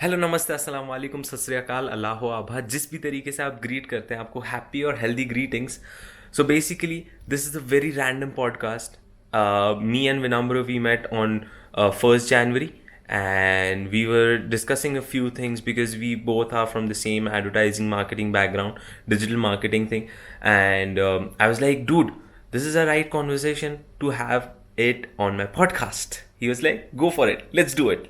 Hello, नमस्ते, अस्सलाम वालेकुम, सत श्री अकाल, अल्लाह हो आभा, जिस भी तरीके से आप ग्रीट करते हैं आपको हैप्पी और healthy greetings. So basically this is a very random podcast. Me and विनम्र we met on 1st January, and we were discussing a few things because we both are from the same advertising marketing background, digital marketing thing. And I was like, dude, this is a right conversation to have it on my podcast. He was like, go for it, let's do it,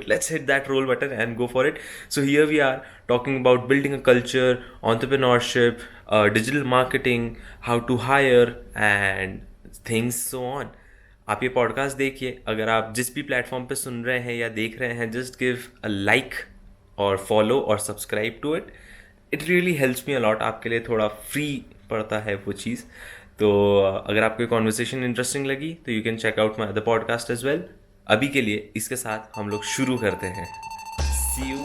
let's hit that roll button and go for it. So here we are talking about building a culture, entrepreneurship, digital marketing, how to hire and things so on. आप ये podcast देखिए. अगर आप जिस भी platform पे सुन रहे हैं या देख रहे हैं, जस्ट गिव अ लाइक और फॉलो और subscribe to it. It really helps me a lot. आपके लिए थोड़ा फ्री पड़ता है वो चीज़. तो अगर आपको कॉन्वर्सेशन इंटरेस्टिंग लगी तो you can check out my other podcast as well. अभी के लिए इसके साथ हम लोग शुरू करते हैं. सी यू.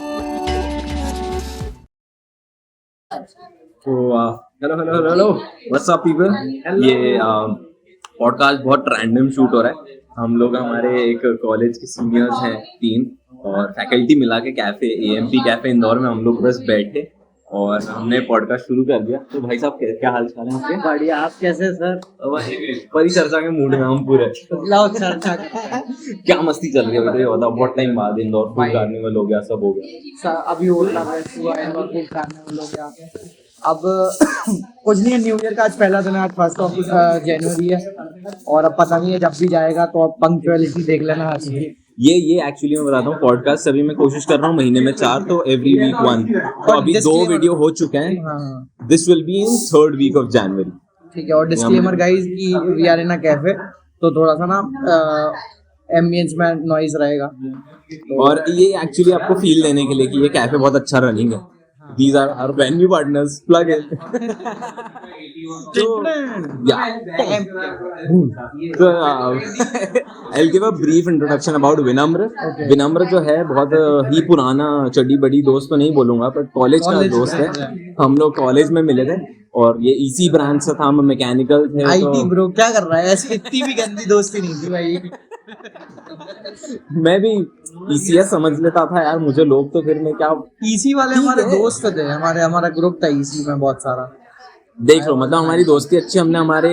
तो hello hello hello hello, what's up people. ये पॉडकास्ट बहुत रैंडम शूट हो रहा है. हम लोग हमारे एक कॉलेज के सीनियर्स हैं 3 और फैकल्टी मिला के कैफे AMP कैफे इंदौर में हम लोग बस बैठे और हमने पॉडकास्ट शुरू कर दिया. तो भाई साहब क्या हाल चाल है आपके? बढ़िया. आप कैसे सर? परिचर्चा के मूड में हम पूरे. लाओ चर्चा. क्या मस्ती चल रही है बताइए. बताओ, बहुत टाइम बाद इंदौर फूड कार्निवल हो गया, सब हो गया. अभी ओला हुआ है और फूड कार्निवल हो गया. अब कुछ नहीं है, न्यू ईयर का आज पहला दिन है. आज 1 जनवरी है और अब पता नहीं है जब भी जाएगा तो अब पंक्चुअलिटी देख लेना आज की. ये एक्चुअली मैं बताता हूँ, पॉडकास्ट अभी मैं कोशिश कर रहा हूँ महीने में 4, तो एवरी वीक 1. तो अभी 2 वीडियो हो चुके हैं. This will be in 3rd week of January. ठीक है. और डिस्क्लेमर गाइस कि we are in a cafe, तो थोड़ा सा ना एम्बियंस में नॉइज रहेगा. और ये एक्चुअली आपको फील देने के लिए कि ये कैफे बहुत अच्छा रनिंग है. These are our venue partners. Plug in. So, yeah. So, I'll give a brief introduction about विनम्र. विनम्र जो है बहुत ही पुराना चड्डी बड़ी दोस्त तो नहीं बोलूंगा, पर कॉलेज का दोस्त है. हम लोग कॉलेज में मिले थे और ये इसी ब्रांच से था. हम मैकेनिकल थे. IT ब्रो क्या कर रहा है? ऐसी इतनी भी गंदी दोस्ती नहीं थी भाई. मैं भी ECS समझ लेता था यार. मुझे लोग तो फिर मैं क्या, EC वाले हमारे दोस्त थे. हमारा ग्रुप था EC में बहुत सारा. देख लो, मतलब हमारी दोस्ती अच्छी. हमने हमारे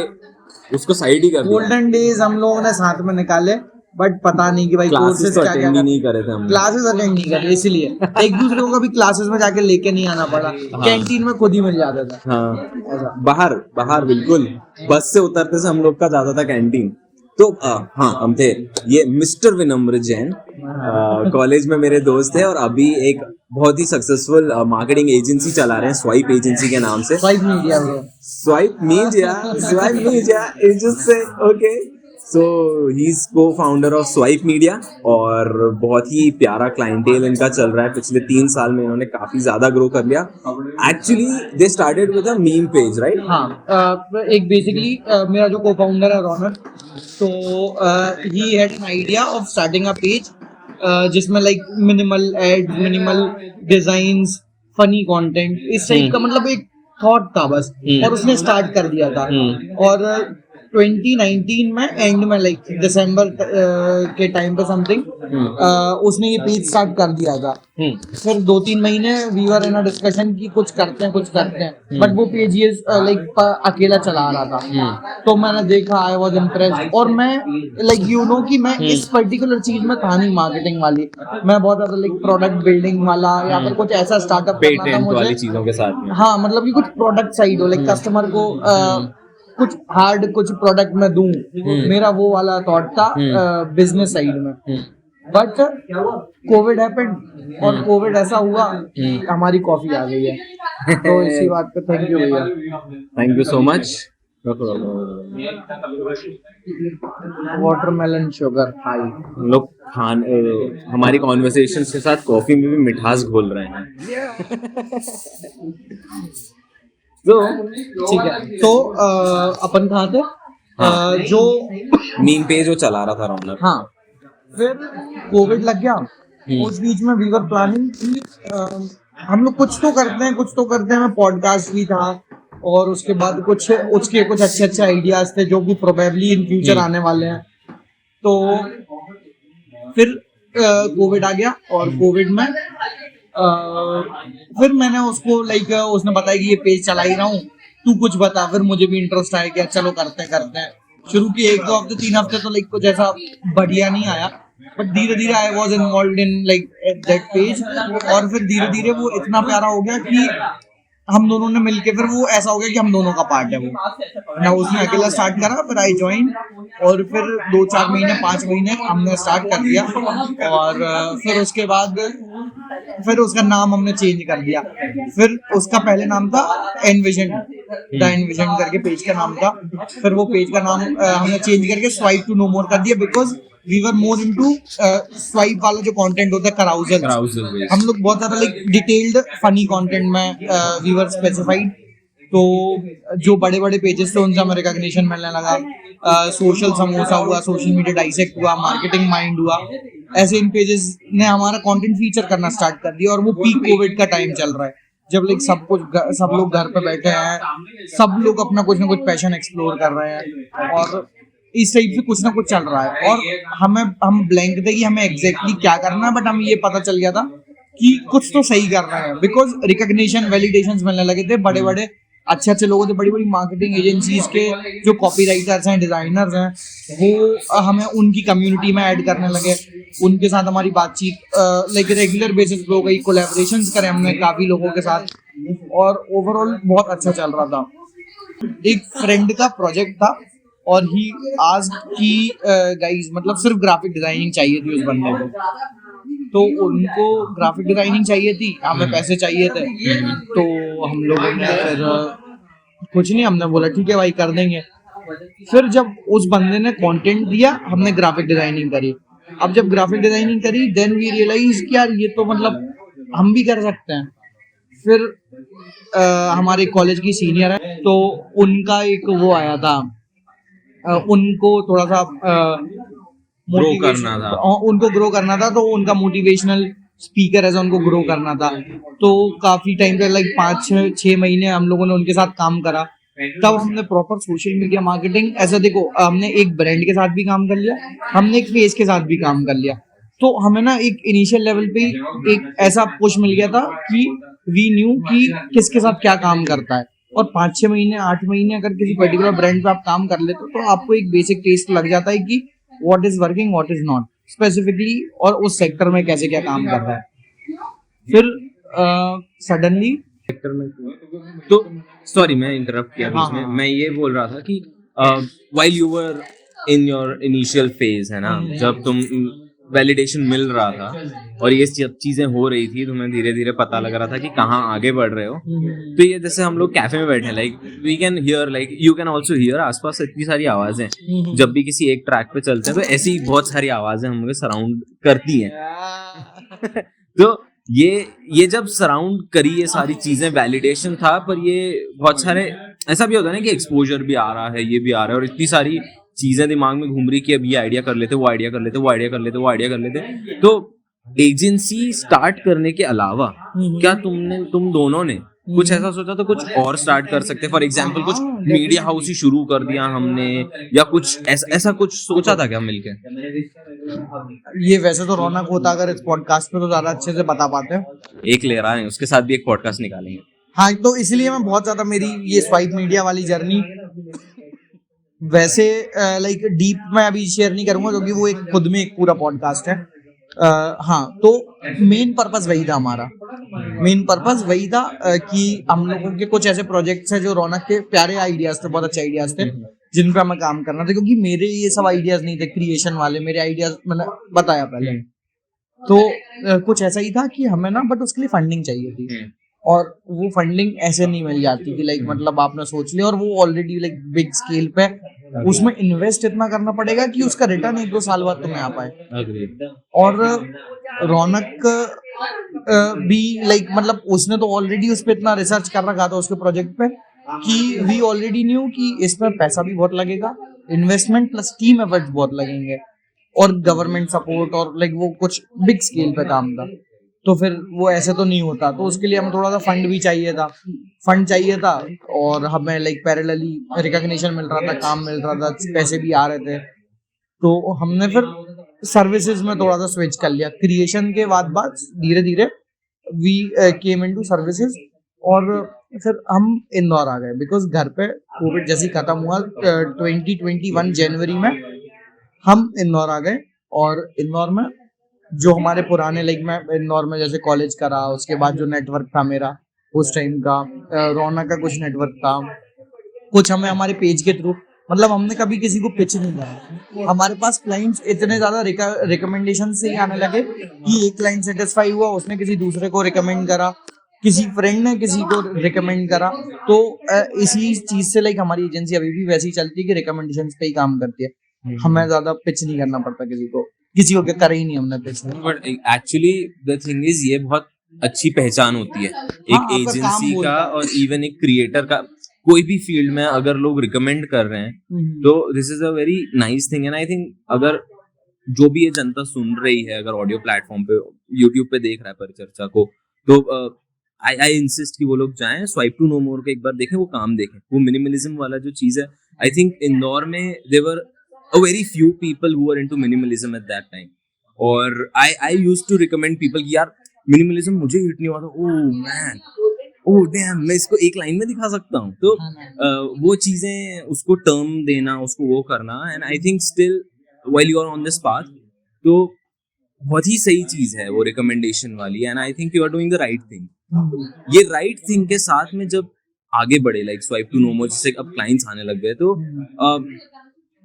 उसको साइड ही कर दिया. गोल्डन डेज हम लोगों ने साथ में निकाले, बट पता नहीं कि भाई क्लासेस तो अटेंड नहीं करे थे हम. क्लासेस अटेंड नहीं करे, इसलिए एक दूसरे को कभी क्लासेस में जाके लेके नहीं आना पड़ा. कैंटीन में खुद ही मिल जाता था. हाँ, बाहर बिल्कुल. बस से उतरते से हम लोग का जाता था कैंटीन. तो हाँ, हम थे ये मिस्टर विनम्र जैन. कॉलेज में मेरे दोस्त थे और अभी एक बहुत ही सक्सेसफुल मार्केटिंग एजेंसी चला रहे हैं, स्वाइप एजेंसी के नाम से. Swipe media agency. Okay. So he is co-founder of swipe media और बहुत ही प्यारा क्लाइंटेल इनका चल रहा है. पिछले 3 साल में इन्होंने काफी ज्यादा ग्रो कर लिया. Actually they started with a meme page, right? हाँ, एक बेसिकली मेरा जो को-फाउंडर है रौनक, तो he had an idea of starting a page जिसमें like minimal ad, minimal designs, funny content, इस टाइप का मतलब एक थॉट था बस. और उसने स्टार्ट कर दिया था. और 2019 में एंड में लाइक दिसंबर के टाइम पे समथिंग उसने ये पेज स्टार्ट कर दिया था. फिर 2-3 महीने we were in a discussion कि कुछ करते हैं, बट वो पेज ये लाइक अकेला चला रहा था. तो मैंने देखा, आई वाज इम्प्रेस्ड. और मैं लाइक यू नो कि मैं इस पर्टिकुलर चीज में था नहीं मार्केटिंग वाली. मैं बहुत ज्यादा लाइक प्रोडक्ट बिल्डिंग वाला या फिर कुछ ऐसा स्टार्टअप करना था मुझे चीजों के साथ में. हाँ, मतलब कि कुछ प्रोडक्ट साइड हो, लाइक कस्टमर को कुछ हार्ड कुछ प्रोडक्ट में दूं. मेरा वो वाला थॉट था बिजनेस साइड में. बट कोविड हैपेंड और कोविड ऐसा हुआ कि हमारी कॉफी आ गई है. तो इसी बात पे थैंक यू भैया. Thank you so much. Watermelon sugar high. हम लोग हमारी कॉन्वर्सेशन के साथ कॉफी में भी मिठास घोल रहे हैं. तो ठीक है. तो अपन कहाँ थे? जो मीम पेज जो चला रहा था रौनक. हाँ, फिर कोविड लग गया. उस बीच में वी वर प्लानिंग कि हम लोग कुछ तो करते हैं. मैं पॉडकास्ट भी था और उसके बाद कुछ अच्छे आइडियाज थे जो कि प्रोबेबली इन फ्यूचर आने वाले हैं. तो फिर कोविड आ गया और कोविड में फिर मैंने उसको उसने बताया कि ये पेज चला ही रहा हूँ, तू कुछ बता। फिर मुझे भी इंटरेस्ट आया कि चलो करते हैं। शुरू की 1-2 हफ्ते 3 हफ्ते तो कुछ ऐसा बढ़िया नहीं आया, बट धीरे धीरे I was involve in that page, और फिर धीरे धीरे वो इतना प्यारा हो गया कि हम दोनों ने मिलके फिर वो ऐसा हो गया कि हम दोनों का पार्ट है वो ना। उसने अकेला स्टार्ट करा, फिर आई ज्वाइन, और फिर 2-4 महीने 5 महीने हमने स्टार्ट कर दिया, और फिर उसके बाद फिर उसका नाम हमने चेंज कर दिया। फिर उसका पहले नाम था एनविजन, द एनविजन करके पेज का नाम था। फिर वो पेज का नाम हमने चेंज करके स्वाइप टू नो मोर कर दिया, because we were more into swipe वाला जो कंटेंट होता है, कराउजल। हम लोग बहुत ज्यादा डिटेल्ड फनी कंटेंट में वी वर स्पेसिफाइड। तो जो बड़े बड़े पेजेस थे उनसे हमें रिकॉग्निशन मिलने लगा। सोशल समोसा हुआ, सोशल मीडिया डाइसेक्ट हुआ, मार्केटिंग माइंड हुआ, ऐसे इन पेजेस ने हमारा कंटेंट फीचर करना स्टार्ट कर दिया। और वो पीक कोविड का टाइम चल रहा है, जब सब लोग घर पे बैठे हैं, सब लोग अपना कुछ ना कुछ पैशन एक्सप्लोर कर रहे हैं, और इस टाइप से कुछ ना कुछ चल रहा है। और हम ब्लैंक थे कि हमें एग्जैक्टली क्या करना है, बट हमें ये पता चल गया था कि कुछ तो सही कर रहे हैं, बिकॉज रिकॉग्निशन वैलिडेशंस मिलने लगे थे। बड़े बड़े अच्छे लोगों थे, बड़ी बड़ी मार्केटिंग एजेंसीज के जो कॉपीराइटर्स हैं, डिजाइनर्स हैं, वो हमें उनकी कम्युनिटी में ऐड करने लगे। उनके साथ हमारी बातचीत रेगुलर बेसिस पे हो गई, कोलैबोरेशंस करे हमने काफी लोगों के साथ, और ओवरऑल बहुत अच्छा चल रहा था। एक फ्रेंड का प्रोजेक्ट था, और ही आज की गाइस मतलब सिर्फ ग्राफिक डिजाइनिंग चाहिए थी उस बंदे को, तो उनको ग्राफिक डिजाइनिंग चाहिए थी, हमें पैसे चाहिए थे। तो हम लोगों ने फिर कुछ नहीं, हमने बोला ठीक है भाई कर देंगे। फिर जब उस बंदे ने कंटेंट दिया, हमने ग्राफिक डिजाइनिंग करी। अब जब ग्राफिक डिजाइनिंग करी, देन वी रियलाइज कि यार ये तो मतलब हम भी कर सकते हैं। फिर हमारे कॉलेज की सीनियर है, तो उनका एक वो आया था, उनको थोड़ा सा ग्रो करना था, उनको ग्रो करना था, तो उनका मोटिवेशनल स्पीकर ऐसा उनको ग्रो करना था। तो काफी टाइम पे 5-6 महीने हम लोगों ने उनके साथ काम करा। तब हमने प्रॉपर सोशल मीडिया मार्केटिंग, ऐसा देखो हमने एक ब्रांड के साथ भी काम कर लिया, हमने एक फेस के साथ भी काम कर लिया। तो हमें ना एक इनिशियल लेवल पे एक ऐसा पुश मिल गया था कि वी न्यू कि किसके साथ क्या काम करता है। और 5-6 महीने 8 महीने अगर किसी पर्टिकुलर ब्रांड पे आप काम कर लेते हो, तो आपको एक बेसिक टेस्ट लग जाता है कि what is working, what is not specifically, और उस सेक्टर में कैसे क्या काम कर रहा है। फिर सडनली सेक्टर में तो सॉरी मैं इंटरप्ट किया बीच में। मैं ये बोल रहा था कि while you were in your initial phase, है ना, जब तुम वैलिडेशन मिल रहा था और ये सब चीजें हो रही थी, तुम्हें धीरे धीरे पता लग रहा था कि कहाँ आगे बढ़ रहे हो। तो ये जैसे हम लोग कैफे में बैठे हैं, we can hear, you can also hear आसपास इतनी सारी आवाजें। जब भी किसी एक ट्रैक पे चलते हैं तो ऐसी बहुत सारी आवाजें हमें सराउंड करती हैं। तो ये जब सराउंड करी ये सारी चीजें, वैलिडेशन था, पर ये बहुत सारे ऐसा भी होता है ना कि एक्सपोजर भी आ रहा है, ये भी आ रहा है, और इतनी सारी चीजें दिमाग में घूम रही कि अब ये आइडिया कर लेते, वो आइडिया कर लेते, वो आइडिया कर लेते, वो आइडिया कर लेते। तो एजेंसी स्टार्ट करने के अलावा क्या तुम दोनों ने कुछ ऐसा सोचा तो कुछ और स्टार्ट कर सकते? फॉर एग्जाम्पल कुछ मीडिया हाउस ही शुरू कर दिया हमने, या कुछ ऐसा कुछ सोचा था क्या मिलके? ये वैसे तो रौनक होता अगर इस पॉडकास्ट पे, तो ज्यादा अच्छे से बता पाते हैं। एक ले रहा है, उसके साथ भी एक पॉडकास्ट निकालेंगे। हाँ, तो इसलिए मैं बहुत ज्यादा मेरी ये स्वाइप मीडिया वाली जर्नी वैसे डीप में अभी शेयर नहीं करूंगा, क्योंकि वो एक खुद में एक पूरा पॉडकास्ट है। हाँ, तो मेन पर्पस वही था हमारा। मेन पर्पस वही था कि हम लोगों के कुछ ऐसे प्रोजेक्ट्स हैं जो रौनक के प्यारे आइडियाज थे, बहुत अच्छे आइडियाज थे, जिन पे हमें काम करना था। क्योंकि मेरे ये सब आइडियाज नहीं थे क्रिएशन वाले, मेरे आइडियाज मैंने बताया पहले। तो कुछ ऐसा ही था कि हमें ना, बट उसके लिए फंडिंग चाहिए थी, और वो फंडिंग ऐसे नहीं मिल जाती कि मतलब आपने सोच लिया और वो ऑलरेडी बिग स्केल पे, उसमें इन्वेस्ट इतना करना पड़ेगा कि उसका रिटर्न 1-2 साल बाद तुम्हें आ पाए। और रौनक भी मतलब उसने तो ऑलरेडी उस पर इतना रिसर्च कर रखा था उसके प्रोजेक्ट पे कि वी ऑलरेडी न्यू कि इसमें पैसा भी बहुत लगेगा, इन्वेस्टमेंट प्लस टीम एफर्ट्स बहुत लगेंगे, और गवर्नमेंट सपोर्ट, और वो कुछ बिग स्केल पे काम था। तो फिर वो ऐसे तो नहीं होता, तो उसके लिए हमें थोड़ा सा फंड चाहिए था, और हमें पैरेलली रिकॉग्निशन मिल रहा था, काम मिल रहा था, पैसे भी आ रहे थे। तो हमने फिर सर्विसेज में थोड़ा सा स्विच कर लिया। क्रिएशन के बाद धीरे धीरे वी केम इनटू सर्विसेज और फिर हम इंदौर आ गए बिकॉज घर पे कोविड जैसे ही खत्म हुआ 2021 जनवरी में हम इंदौर आ गए। और इंदौर में जो हमारे पुराने लाइक मैं इंदौर में जैसे कॉलेज करा, उसके बाद जो नेटवर्क था मेरा उस टाइम का, रौनक का कुछ नेटवर्क था, कुछ हमें हमारे पेज के थ्रू, मतलब हमने कभी किसी को पिच नहीं करा। हमारे पास क्लाइंट्स इतने ज्यादा रिकमेंडेशन से ही आने लगे कि एक क्लाइंट सेटिस्फाई हुआ, उसने किसी दूसरे को रिकमेंड करा, किसी फ्रेंड ने किसी को रिकमेंड करा। तो इसी चीज से लाइक हमारी एजेंसी अभी भी वैसे ही चलती है कि रिकमेंडेशन पे ही काम करती है। हमें ज्यादा पिच नहीं करना पड़ता किसी को करा ही नहीं हमने pitch. But actually the thing is ये बहुत अच्छी पहचान होती है एक एजेंसी का और इवन एक क्रिएटर का। कोई भी फील्ड में अगर लोग रिकमेंड कर रहे हैं तो this is a very nice thing. And I think अगर जो भी ये जनता सुन रही है, अगर ऑडियो प्लेटफॉर्म पे यूट्यूब पे देख रहा है परिचर्चा को, तो आई इंसिस्ट कि वो लोग जाएं स्वाइप टू नो मोर को एक बार देखें, वो काम देखें। वो मिनिमलिज्म वाला जो चीज है, आई थिंक इंदौर में there were a very few people who are into minimalism at that time. और I used to recommend people कि यार मिनिमलिज्म मुझे हिट नहीं हुआ था, ओह मैन, ओह डैम, मैं इसको एक लाइन में दिखा सकता हूँ। तो वो चीजें, उसको टर्म देना, उसको वो करना, and I think still while you are on this path, तो बहुत ही सही चीज है वो रिकमेंडेशन वाली। And I think you are doing the right thing. ये राइट थिंग के साथ में जब आगे बढ़े, like swipe to know more जैसे अब क्लाइंट्स आने लग गए, तो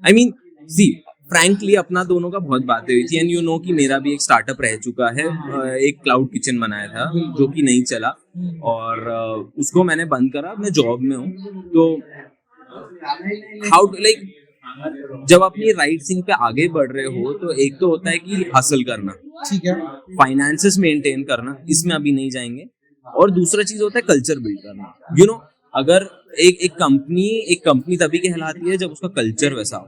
आई मीन सी फ्रैंकली अपना दोनों का बहुत बातें हुई थी। एंड यू नो कि मेरा भी एक स्टार्टअप रह चुका है, एक क्लाउड किचन बनाया था जो कि नहीं चला, और उसको मैंने बंद करा। मैं जॉब में हूँ, तो हाउ लाइक जब अपनी राइट थिंग पे आगे बढ़ रहे हो, तो एक तो होता है कि हासिल करना, ठीक है, फाइनेंसेस मेंटेन करना, इसमें अभी नहीं जाएंगे। और दूसरा चीज होता है कल्चर बिल्ड करना। यू नो, अगर एक कंपनी तभी कहलाती है जब उसका कल्चर वैसा हो।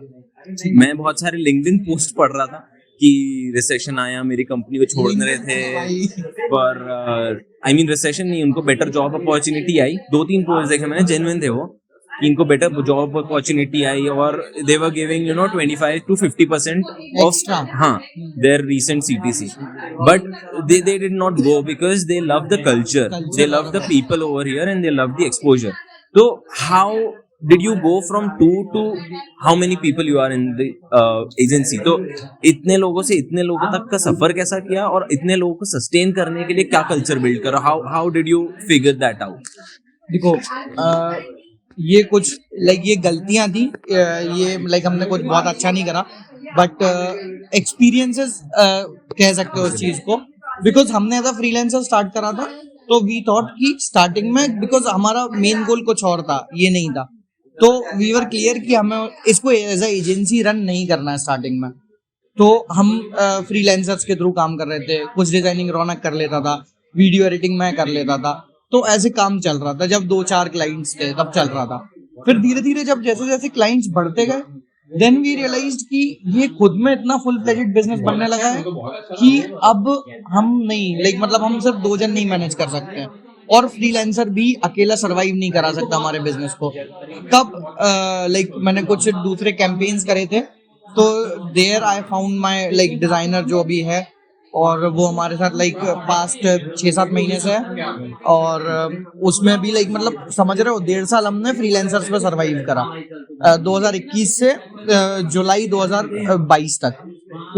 मैं बहुत सारे लिंक्डइन पोस्ट पढ़ रहा था कि रिसेशन आया, मेरी कंपनी को छोड़ने रहे थे, पर आई मीन रिसेशन नहीं, उनको बेटर जॉब अपॉर्चुनिटी आई। 2-3 पोस्ट देखे मैंने, जेन्युइन थे वो, कि इनको बेटर जॉब अपॉर्चुनिटी आई और they were giving 25 to 50% of their recent CTC, but they did not go because they love the culture, they love the people over here, and they love the exposure. So how did you go from 2 to how many people you are in the agency? तो इतने लोगों से इतने लोगों तक का सफर कैसा किया, और इतने लोगों को सस्टेन करने के लिए क्या कल्चर बिल्ड करा? how did you figure that out? देखो, ये कुछ लाइक ये गलतियां थी, ये लाइक हमने कुछ बहुत अच्छा नहीं करा, बट एक्सपीरियंसेस कह सकते हो उस चीज को। बिकॉज हमने एज अ फ्रीलांसर स्टार्ट करा था, तो वी थॉट कि स्टार्टिंग में, बिकॉज हमारा मेन गोल कुछ और था, ये नहीं था, तो वी वर क्लियर कि हमें इसको एज अ एजेंसी रन नहीं करना है स्टार्टिंग में। तो हम फ्रीलांसर्स के थ्रू काम कर रहे थे, कुछ डिजाइनिंग रौनक कर लेता था, वीडियो एडिटिंग मैं कर लेता था, तो ऐसे काम चल रहा था। जब 2-4 क्लाइंट्स थे तब चल रहा था। फिर धीरे धीरे जब जैसे जैसे क्लाइंट्स बढ़ते गए, देन वी रियलाइज्ड कि ये खुद में इतना फुल फ्लेजेड बिजनेस बनने लगा है कि अब हम नहीं, लाइक मतलब हम सिर्फ 2 जन नहीं मैनेज कर सकते हैं, और फ्रीलांसर भी अकेला सरवाइव नहीं करा सकता हमारे बिजनेस को। तब लाइक मैंने कुछ दूसरे कैंपेन्स करे थे, तो there I found my like designer जो अभी है, और वो हमारे साथ लाइक पास्ट 6-7 महीने से है, और उसमें भी लाइक मतलब समझ रहे हो 1.5 साल हमने फ्रीलांसर्स पे सरवाइव करा, 2021 से जुलाई 2022 तक।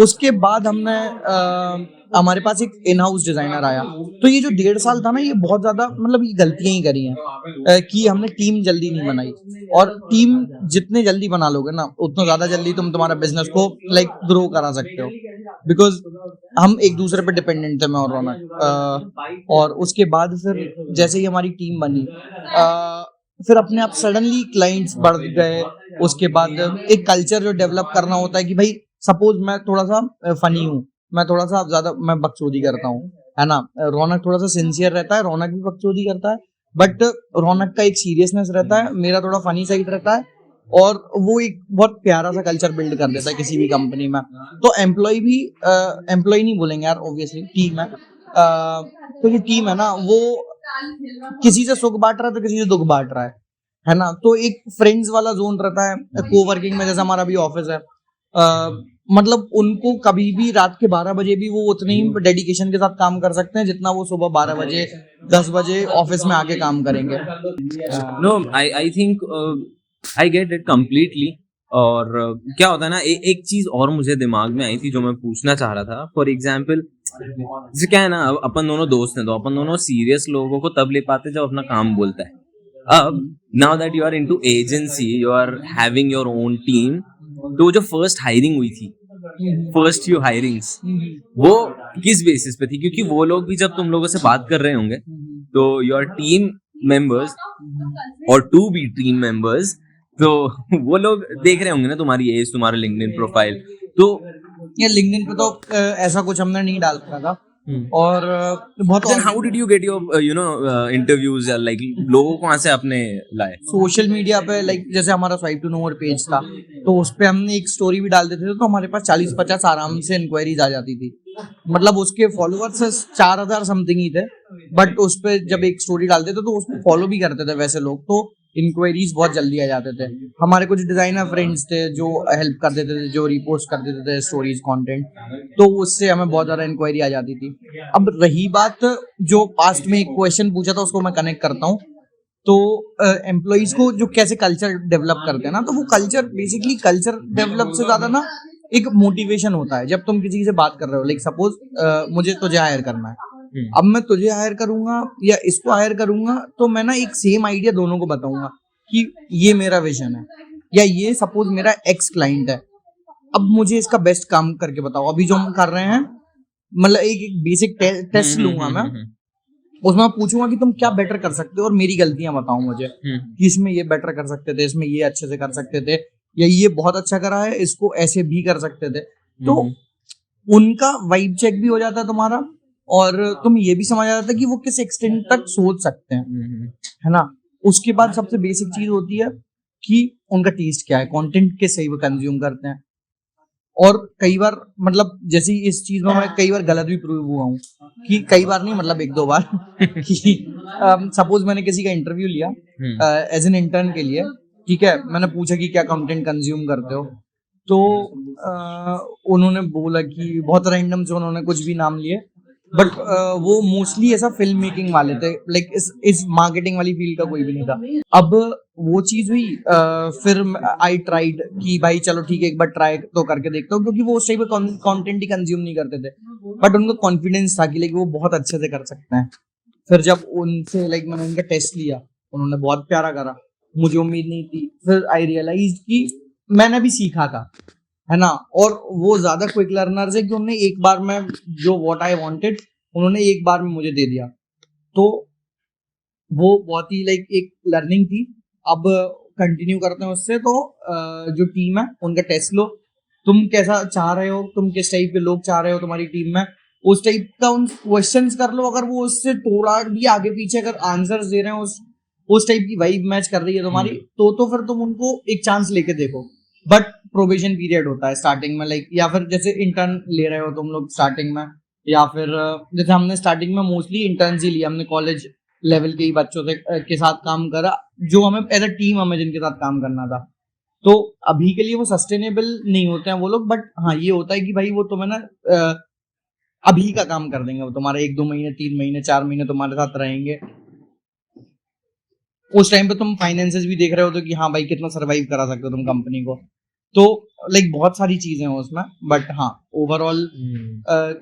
उसके बाद हमने हमारे पास एक इन हाउस डिजाइनर आया। तो ये जो 1.5 साल था ना, ये बहुत ज्यादा मतलब ये गलतियां ही करी हैं कि हमने टीम जल्दी नहीं बनाई, और टीम जितने जल्दी बना लोगे ना, उतना ज्यादा जल्दी तुम तुम्हारा बिजनेस को लाइक ग्रो करा सकते हो। बिकॉज हम एक दूसरे पे डिपेंडेंट थे, मैं और रौनक। और उसके बाद फिर जैसे ही हमारी टीम बनी, फिर अपने आप सडनली क्लाइंट्स बढ़ गए। उसके बाद एक कल्चर जो डेवलप करना होता है कि भाई सपोज मैं थोड़ा सा फनी हूँ, मैं थोड़ा सा ज्यादा मैं बकचोदी करता हूँ, है ना, रौनक थोड़ा सा सिंसियर रहता है, रौनक भी बकचोदी करता है, बट रौनक का एक सीरियसनेस रहता है, मेरा थोड़ा फनी साइड रहता है, और वो एक बहुत प्यारा सा कल्चर बिल्ड कर देता है किसी भी कंपनी में। तो एम्प्लॉय भी एम्प्लॉय नहीं बोलेंगे यार, ऑब्वियसली टीम है। तो ये टीम है ना, वो किसी से सुख बांट रहा है तो किसी से दुख बांट रहा है ना। तो एक फ्रेंड्स वाला जोन रहता है कोवर्किंग में, जैसे हमारा भी ऑफिस है, मतलब उनको कभी भी रात के 12 बजे भी वो उतने ही डेडिकेशन के साथ काम कर सकते हैं जितना वो सुबह 12 बजे 10 बजे ऑफिस में आके काम करेंगे. No I think I get it completely. और क्या होता है ना, एक चीज और मुझे दिमाग में आई थी जो मैं पूछना चाह रहा था. फॉर एग्जाम्पल, जैसे क्या है ना, अपन दोनों दोस्त हैं तो अपन दोनों सीरियस लोगों को तब ले पाते जब अपना काम बोलता है. अब now that you are into agency, you are having your own team, तो जो फर्स्ट हायरिंग हुई थी, फर्स्ट फ्यू हायरिंग्स, वो किस बेसिस पे थी? क्योंकि वो लोग भी जब तुम लोगों से बात कर रहे होंगे तो योर टीम मेंबर्स और टू बी टीम मेंबर्स, तो वो लोग देख रहे होंगे ना तुम्हारी एज, तुम्हारा लिंक्डइन प्रोफाइल. तो ये लिंक्डइन पे तो ऐसा कुछ हमने नहीं डाल रखा था. और बहुत then how did you get your interviews, या like लोगों को कहाँ से आपने लाए? सोशल मीडिया पे लाइक जैसे हमारा swipe to know more page था तो उस पे हमने एक स्टोरी भी डाल देते थे तो हमारे पास 40-50 आराम से इंक्वायरीज आ जाती थी. मतलब उसके फॉलोअर्स 4000 समथिंग ही थे, बट उस पे जब एक स्टोरी डालते थे तो उसको फॉलो भी करते थे वैसे लोग, तो इंक्वायरीज बहुत जल्दी आ जाते थे. हमारे कुछ डिजाइनर फ्रेंड्स थे जो हेल्प कर देते थे, जो रिपोस्ट कर देते थे स्टोरीज कंटेंट, तो उससे हमें बहुत ज्यादा इंक्वायरी आ जाती थी. अब रही बात जो पास्ट में एक क्वेश्चन पूछा था उसको मैं कनेक्ट करता हूँ. तो एम्प्लॉइज को जो कैसे कल्चर डेवलप करते हैं ना, तो वो कल्चर बेसिकली कल्चर डेवलप से ज्यादा ना एक मोटिवेशन होता है. जब तुम किसी से बात कर रहे हो, लाइक सपोज मुझे तुझे हायर करना है, अब मैं तुझे हायर करूंगा या इसको हायर करूंगा तो मैं ना एक सेम आइडिया दोनों को बताऊंगा कि ये मेरा विजन है, या ये सपोज मेरा एक्स क्लाइंट है, अब मुझे इसका बेस्ट काम करके बताओ. अभी जो हम कर रहे हैं, मतलब एक बेसिक टेस्ट लूंगा मैं, उसमें पूछूंगा कि तुम क्या बेटर कर सकते हो और मेरी गलतियां बताओ मुझे कि इसमें ये बेटर कर सकते थे, इसमें ये अच्छे से कर सकते थे, या ये बहुत अच्छा करा है, इसको ऐसे भी कर सकते थे. तो उनका वाइब चेक भी हो जाता है तुम्हारा, और तुम ये भी समझ आ जाता है कि वो किस एक्सटेंट तक सोच सकते हैं, है ना. उसके बाद सबसे बेसिक चीज होती है कि उनका टेस्ट क्या है, कंटेंट के सही वो कंज्यूम करते हैं. और कई बार मतलब जैसे इस चीज में मैं कई बार गलत भी प्रूव हुआ हूँ, कि कई बार नहीं मतलब 1-2 बार कि सपोज मैंने किसी का इंटरव्यू लिया एज एन इंटर्न के लिए, ठीक है. मैंने पूछा कि क्या कंटेंट कंज्यूम करते हो, तो उन्होंने बोला कि बहुत रैंडम से उन्होंने कुछ भी नाम लिए, बट वो मोस्टली ऐसा फिल्म मेकिंग वाले थे, लाइक इस मार्केटिंग वाली फील्ड का कोई भी नहीं था. अब वो चीज हुई, फिर आई ट्राइड कि भाई चलो ठीक है एक बार ट्राई तो करके देखता हूँ, क्योंकि वो उस टाइप का कंटेंट ही कंज्यूम नहीं करते थे, बट उनको कॉन्फिडेंस था कि लाइक वो बहुत अच्छे से कर सकते हैं. फिर जब उनसे लाइक मैंने उनका टेस्ट लिया, उन्होंने बहुत प्यारा करा, मुझे उम्मीद नहीं थी. फिर आई रियलाइज कि मैंने भी सीखा था, है ना. और वो ज्यादा क्विक लर्नर्स है कि उन्होंने एक बार में जो व्हाट आई वांटेड उन्होंने एक बार में मुझे दे दिया, तो वो बहुत ही लाइक एक लर्निंग थी. अब कंटिन्यू करते हैं उससे. तो जो टीम है उनका टेस्ट लो, तुम कैसा चाह रहे हो, तुम किस टाइप के लोग चाह रहे हो तुम्हारी टीम में, उस टाइप का उन क्वेश्चंस कर लो. अगर वो उससे थोड़ा भी आगे पीछे अगर आंसर्स दे रहे हैं, उस टाइप की वाइब मैच कर रही है तुम्हारी, तो फिर तुम उनको एक चांस लेके देखो. बट प्रोबेशन पीरियड होता है स्टार्टिंग में, लाइक या फिर जैसे इंटर्न ले रहे हो तुम लोग स्टार्टिंग में, या फिर जैसे हमने स्टार्टिंग में मोस्टली इंटर्न्स ही लिया, हमने कॉलेज लेवल के ही बच्चों से के साथ काम करा जो हमें एज अ टीम हमें जिनके साथ काम करना था. तो अभी के लिए वो सस्टेनेबल नहीं होते हैं वो लोग, बट हाँ ये होता है कि भाई वो तुम्हें ना अभी का काम कर देंगे, वो तुम्हारा 1-2 महीने 3 महीने 4 महीने तुम्हारे साथ रहेंगे. उस टाइम पे तुम फाइनेंसेस भी देख रहे हो तो कि हाँ भाई कितना सरवाइव करा सकते हो तुम कंपनी को. तो लाइक बहुत सारी चीजें हैं उसमें, बट हाँ ओवरऑल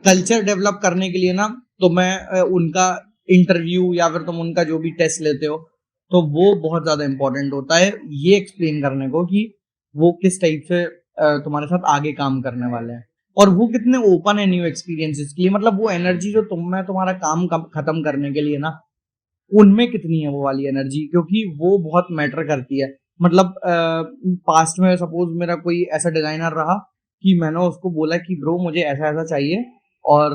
कल्चर डेवलप करने के लिए ना तो मैं उनका इंटरव्यू या फिर तुम उनका जो भी टेस्ट लेते हो तो वो बहुत ज्यादा इंपॉर्टेंट होता है ये एक्सप्लेन करने को कि वो किस टाइप से तुम्हारे साथ आगे काम करने वाले हैं, और वो कितने ओपन है न्यू एक्सपीरियंसेस के लिए. मतलब वो एनर्जी जो तुम में तुम्हारा काम खत्म करने के लिए ना, उनमें कितनी है वो वाली एनर्जी, क्योंकि वो बहुत मैटर करती है. मतलब पास्ट में सपोज मेरा कोई ऐसा डिजाइनर रहा कि मैंने उसको बोला कि ब्रो मुझे ऐसा ऐसा चाहिए, और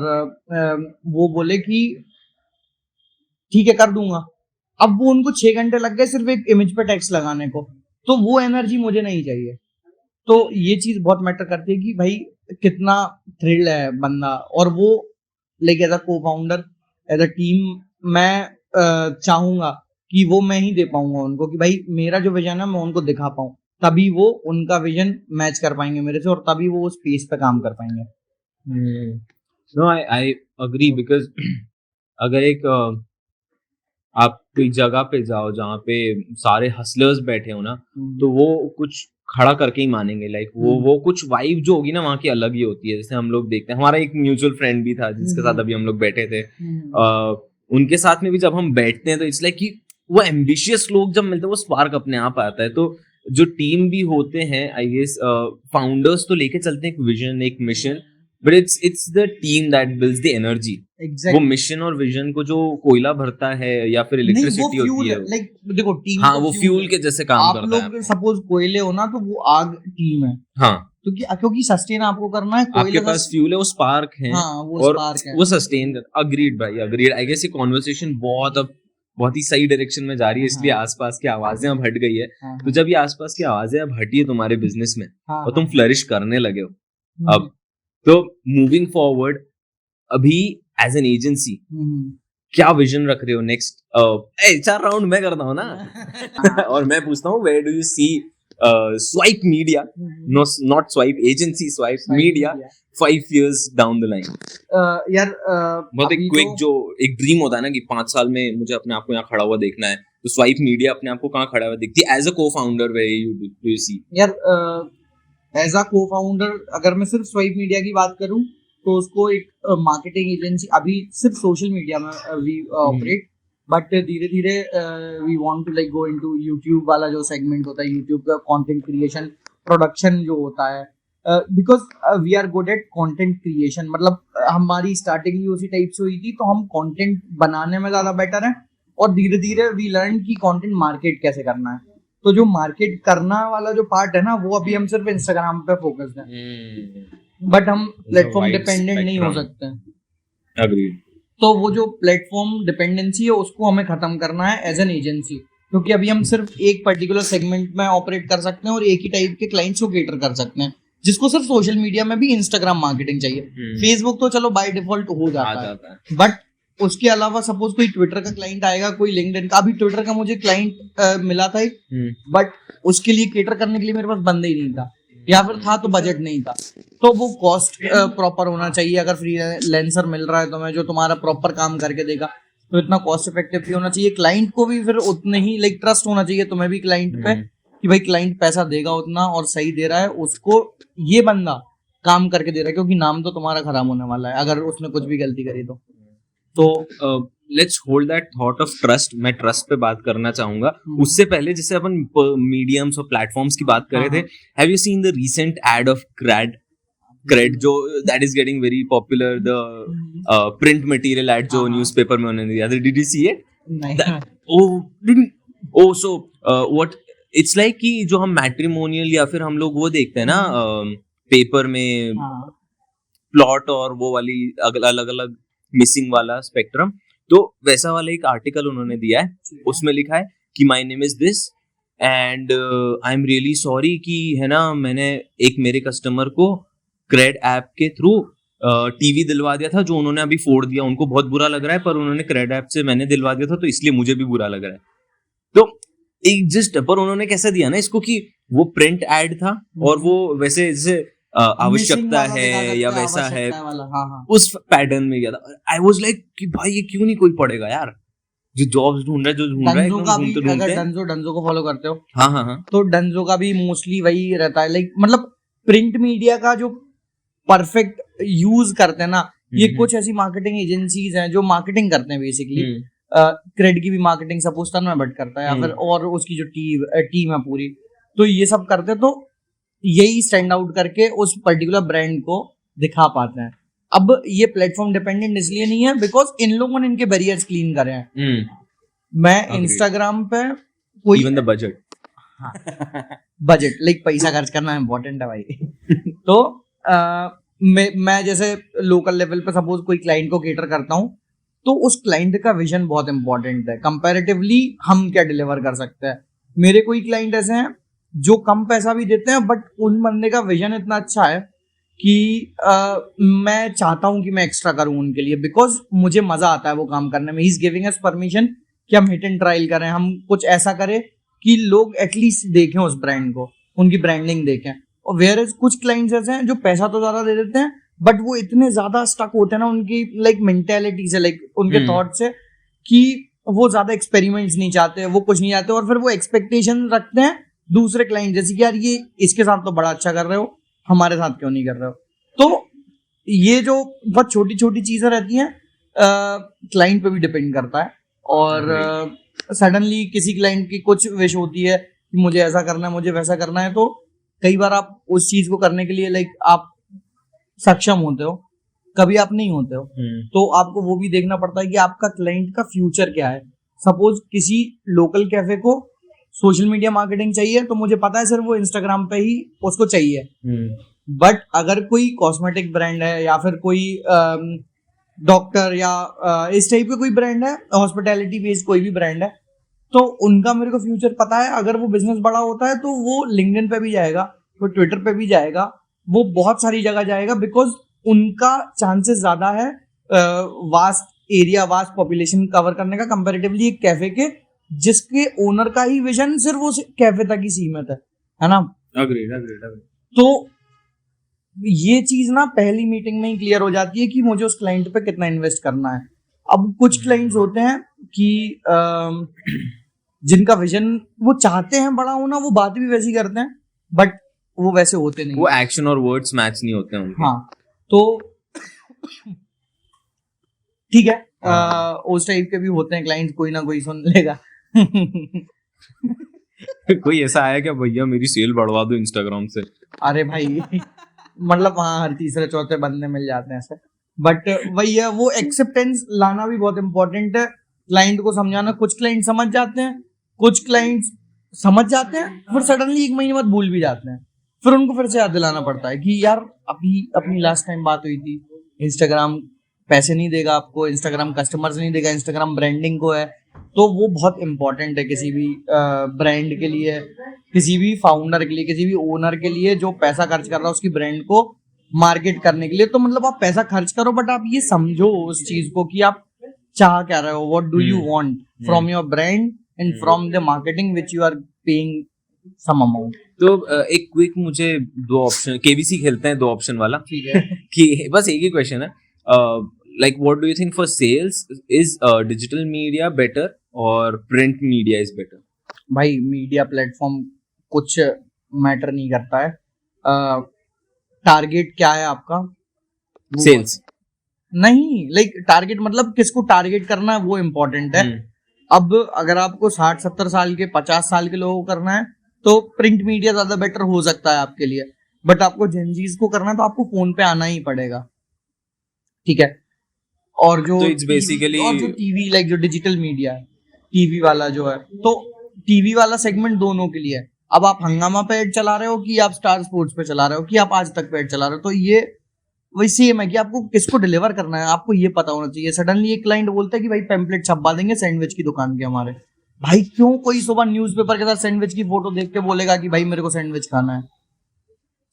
वो बोले कि ठीक है कर दूंगा. अब वो उनको 6 घंटे लग गए सिर्फ एक इमेज पे टेक्स्ट लगाने को, तो वो एनर्जी मुझे नहीं चाहिए. तो ये चीज बहुत मैटर करती है कि भाई कितना थ्रिल है बंदा, और वो लाइक एज अ को फाउंडर एज अ टीम मैं चाहूंगा कि वो मैं ही दे पाऊंगा उनको, कि भाई मेरा जो विजन है मैं उनको दिखा पाऊं तभी वो उनका विजन मैच कर पाएंगे मेरे से और तभी वो उस पेस पे काम कर पाएंगे। नो आई अग्री बिकॉज अगर एक आप कोई जगह पे जाओ जहाँ पे सारे हसलर्स बैठे हो ना, तो वो कुछ खड़ा करके ही मानेंगे। लाइक वो कुछ वाइब जो होगी ना वहाँ की अलग ही होती है। जैसे हम लोग देखते हैं, हमारा एक म्यूचुअल फ्रेंड भी था जिसके साथ अभी हम लोग बैठे थे, उनके साथ में भी जब हम बैठते हैं तो इट्स लाइक कि वो एम्बिशियस लोग जब मिलते हैं वो स्पार्क अपने आप आता है। तो जो टीम भी होते हैं आई गेस फाउंडर्स तो लेके चलते हैं एक विजन एक mission, but it's the team that builds the energy. वो मिशन और विजन को जो कोयला भरता है या फिर इलेक्ट्रिसिटी होती है, लाइक देखो टीम हाँ वो फ्यूल के जैसे काम आप करता है। लोग सपोज कोयले हो ना तो वो आग टीम है, हाँ क्योंकि सस्टेन आपको करना है, आपके पास फ्यूल है, वो स्पार्क है, हाँ, वो और spark है। वो सस्टेन कर। अग्रीड भाई अग्रीड। आई गेस ये कॉन्वर्सेशन बहुत ही सही डायरेक्शन में जा रही है, इसलिए आसपास की आवाजें अब हट गई है। तो जब ये आसपास की आवाजें अब हटी है तुम्हारे बिजनेस में और तुम फ्लरिश करने लगे हो अब, तो मूविंग फॉरवर्ड अभी एज एन एजेंसी क्या विजन रख रहे हो नेक्स्ट? 4 राउंड मैं करता हूँ ना और मैं पूछता हूँ where do you see swipe media, not swipe agency, swipe media 5 years down the line? यार बहुत एक क्विक जो एक ड्रीम होता है ना कि 5 साल में मुझे अपने आप को यहाँ खड़ा हुआ देखना है, तो स्वाइप मीडिया अपने आप को कहाँ खड़ा हुआ दिखती है as a co-founder? Where do you see? यार एज अ को-फाउंडर अगर मैं सिर्फ स्वाइप मीडिया की बात करूँ तो उसको एक मार्केटिंग एजेंसी, अभी सिर्फ सोशल मीडिया में वी ऑपरेट, बट धीरे धीरे we want to like go into YouTube वाला जो सेगमेंट होता है, यूट्यूब का कंटेंट क्रिएशन प्रोडक्शन जो होता है, because we are good at content creation. मतलब हमारी स्टार्टिंग भी उसी टाइप से हुई थी, तो हम कंटेंट बनाने में ज्यादा बेटर है और धीरे धीरे वी लर्न कि कंटेंट मार्केट कैसे करना है। तो जो मार्केट करना वाला जो पार्ट है ना, वो अभी हम सिर्फ इंस्टाग्राम पे फोकस्ड है, बट हम प्लेटफॉर्म डिपेंडेंट नहीं हो सकते। Agreed. तो वो जो प्लेटफॉर्म डिपेंडेंसी है उसको हमें खत्म करना है एज एन एजेंसी, क्योंकि अभी हम सिर्फ एक पर्टिकुलर सेगमेंट में ऑपरेट कर सकते हैं और एक ही टाइप के क्लाइंट्स को केटर कर सकते हैं, जिसको सिर्फ सोशल मीडिया में भी इंस्टाग्राम मार्केटिंग चाहिए। फेसबुक तो चलो बाय डिफॉल्ट हो जाता है, बट उसके अलावा सपोज कोई ट्विटर का क्लाइंट आएगा, कोई लिंक्डइन का। अभी ट्विटर का मुझे क्लाइंट मिला था एक, बट उसके लिए केटर करने के लिए मेरे पास बंदा ही नहीं था, या फिर था तो बजट नहीं था। तो वो कॉस्ट प्रॉपर होना चाहिए। अगर फ्रीलांसर मिल रहा है तो मैं जो तुम्हारा प्रॉपर काम करके देगा, तो इतना कॉस्ट इफेक्टिव भी होना चाहिए। क्लाइंट को भी फिर उतने ही लाइक ट्रस्ट होना चाहिए तुम्हें भी क्लाइंट पे, कि भाई क्लाइंट पैसा देगा उतना और सही दे रहा है, उसको ये बंदा काम करके दे रहा है, क्योंकि नाम तो तुम्हारा खराब होने वाला है अगर उसने कुछ भी गलती करी तो let's hold that thought of trust. मैं ट्रस्ट पे बात करना चाहूंगा। उससे पहले जैसे अपन मीडियम्स और प्लेटफॉर्म्स की बात कर रहे थे, have you seen the recent ad of CRED जो that is getting very popular, the print material ad जो न्यूज़पेपर में उन्होंने दिया था? Did you see it? Oh so what it's like कि जो हम मैट्रिमोनियल या फिर हम लोग वो देखते हैं ना पेपर में प्लॉट और वो वाली अलग अलग मिसिंग वाला स्पेक्ट्रम, तो वैसा वाला एक आर्टिकल उन्होंने दिया है। उसमें लिखा है कि my name is this and I am really sorry कि है ना मैंने एक मेरे कस्टमर को क्रेड ऐप के थ्रू टीवी दिलवा दिया था जो उन्होंने अभी फोड़ दिया, उनको बहुत बुरा लग रहा है, पर उन्होंने क्रेड ऐप से मैंने दिलवा दिया था तो इसलिए मुझे भी बुरा लग रहा है। तो एक जस्ट पर उन्होंने कैसा दिया ना इसको कि वो प्रिंट एड था और वो वैसे जैसे आवश्यकता है या वैसा है, उस पैटर्न में गया था। आई वाज लाइक कि भाई ये क्यों नहीं कोई पढ़ेगा यार, जो जॉब्स ढूंढ रहा है, जो ढूंढ रहा है। अगर डंजो को फॉलो करते हो, हाँ, तो डंजो का भी मोस्टली वही रहता है, लाइक मतलब प्रिंट मीडिया का जो परफेक्ट यूज करते हैं ना, ये कुछ ऐसी मार्केटिंग एजेंसीज हैं जो मार्केटिंग करते हैं बेसिकली। क्रेड की भी मार्केटिंग सपोज तन्मय भट्ट करता है, या फिर और उसकी जो टीम है पूरी, तो ये सब करते हैं, तो यही स्टैंड आउट करके उस पर्टिकुलर ब्रांड को दिखा पाते हैं। अब ये प्लेटफॉर्म डिपेंडेंट इसलिए नहीं है बिकॉज इन लोगों ने इनके बैरियर्स क्लीन करे हैं। मैं इंस्टाग्राम पे कोई even the budget, budget like पैसा खर्च करना इम्पोर्टेंट है भाई। तो मैं जैसे लोकल लेवल पे सपोज कोई क्लाइंट को केटर करता हूँ, तो उस क्लाइंट का विजन बहुत इंपॉर्टेंट है। कंपैरेटिवली हम क्या डिलीवर कर सकते हैं। मेरे कोई क्लाइंट ऐसे हैं जो कम पैसा भी देते हैं, बट उन बंदे का विजन इतना अच्छा है कि मैं चाहता हूं कि मैं एक्स्ट्रा करूं उनके लिए, बिकॉज मुझे मजा आता है वो काम करने में। He is giving us permission कि हम हिट एंड ट्रायल करें, हम कुछ ऐसा करें कि लोग एटलीस्ट देखें उस ब्रांड को। उनकी ब्रांडिंग देखें। और वेयर इज कुछ क्लाइंट्स ऐसे हैं जो पैसा तो ज्यादा दे देते हैं बट वो इतने ज्यादा स्टक होते हैं ना उनकी लाइक मेंटेलिटी से, लाइक उनके थॉट से, कि वो ज्यादा एक्सपेरिमेंट्स नहीं चाहते, वो कुछ नहीं चाहते, और फिर वो एक्सपेक्टेशन रखते हैं दूसरे क्लाइंट जैसे कि यार ये इसके साथ तो बड़ा अच्छा कर रहे हो, हमारे साथ क्यों नहीं कर रहे हो। तो ये जो बहुत छोटी छोटी चीजें रहती हैं क्लाइंट पे भी डिपेंड करता है। और सडनली किसी क्लाइंट की कुछ विश होती है कि मुझे ऐसा करना है, मुझे वैसा करना है, तो कई बार आप उस चीज को करने के लिए लाइक आप सक्षम होते हो, कभी आप नहीं होते हो। तो आपको वो भी देखना पड़ता है कि आपका क्लाइंट का फ्यूचर क्या है। सपोज किसी लोकल कैफे को सोशल मीडिया मार्केटिंग चाहिए, तो मुझे पता है सर वो इंस्टाग्राम पे ही उसको चाहिए। बट अगर कोई कॉस्मेटिक ब्रांड है या फिर कोई डॉक्टर या इस टाइप का कोई ब्रांड है, हॉस्पिटैलिटी बेस्ड कोई भी ब्रांड है, तो उनका मेरे को फ्यूचर पता है। अगर वो बिजनेस बड़ा होता है तो वो लिंक्डइन पे भी जाएगा, वो ट्विटर पे भी जाएगा, वो बहुत सारी जगह जाएगा, बिकॉज उनका चांसेस ज्यादा है vast area, vast population cover करने का कंपैरेटिवली एक कैफे के जिसके ओनर का ही विजन सिर्फ उस कैफे तक ही सीमित है ना। अग्रीड। तो ये चीज ना पहली मीटिंग में ही क्लियर हो जाती है कि मुझे उस क्लाइंट पे कितना इन्वेस्ट करना है। अब कुछ क्लाइंट्स होते हैं कि जिनका विजन वो चाहते हैं बड़ा होना, वो बात भी वैसी करते हैं बट वो वैसे होते नहीं, वो एक्शन और वर्ड्स मैच नहीं होते हैं उनके। हाँ, तो ठीक है, उस टाइप के भी होते हैं क्लाइंट, कोई ना कोई सुन लेगा। कोई ऐसा आया क्या भैया मेरी सेल बढ़वा दो इंस्टाग्राम से? अरे भाई मतलब हाँ, हर तीसरे चौथे बंदे मिल जाते हैं ऐसे। बट वही है, वो एक्सेप्टेंस लाना भी बहुत इंपॉर्टेंट है, क्लाइंट को समझाना। कुछ क्लाइंट समझ जाते हैं, कुछ क्लाइंट समझ जाते हैं, फिर सडनली 1 महीने बाद भूल भी जाते हैं। फिर उनको फिर से याद दिलाना पड़ता है कि यार अभी अपनी लास्ट टाइम बात हुई थी, इंस्टाग्राम पैसे नहीं देगा आपको, इंस्टाग्राम कस्टमर्स नहीं देगा, इंस्टाग्राम ब्रांडिंग को है। तो वो बहुत इंपॉर्टेंट है किसी भी ब्रांड के लिए, किसी भी फाउंडर के लिए, किसी भी ओनर के लिए जो पैसा खर्च कर रहा है उसकी ब्रांड को मार्केट करने के लिए। तो मतलब आप पैसा खर्च करो बट आप ये समझो उस चीज को कि आप चाह क्या रहे हो, what do you want from your brand and from the marketing which you are paying some amount. तो एक क्विक मुझे 2 ऑप्शन, केबीसी खेलते हैं 2 ऑप्शन वाला, ठीक है कि बस एक ही क्वेश्चन है, like what do you think for sales, is digital media better or print media is better? भाई मीडिया प्लेटफॉर्म कुछ मैटर नहीं करता है, टारगेट क्या है आपका, सेल्स नहीं, लाइक टारगेट मतलब किसको टारगेट करना है वो इम्पोर्टेंट है। अब अगर आपको 60-70 साल के 50 साल के लोगों को करना है तो प्रिंट मीडिया ज्यादा बेटर हो सकता है आपके लिए, बट आपको जेनजीज को करना है तो आपको फोन पे आना ही पड़ेगा, ठीक है। और जो तो it's basically और जो टीवी लाइक जो डिजिटल मीडिया है, टीवी वाला जो है, तो टीवी वाला सेगमेंट दोनों के लिए है। अब आप हंगामा पे एड चला रहे हो कि आप स्टार स्पोर्ट्स पे चला रहे हो कि आप आज तक पे एड चला रहे हो, तो ये वही सेम है कि आपको किसको डिलीवर करना है, आपको ये पता होना चाहिए। सडनली एक क्लाइंट बोलता है कि भाई पैम्पलेट छपवा देंगे सैंडविच की दुकान के हमारे, भाई क्यों कोई सुबह न्यूज़पेपर के साथ सैंडविच की फोटो देख के बोलेगा कि भाई मेरे को सैंडविच खाना है,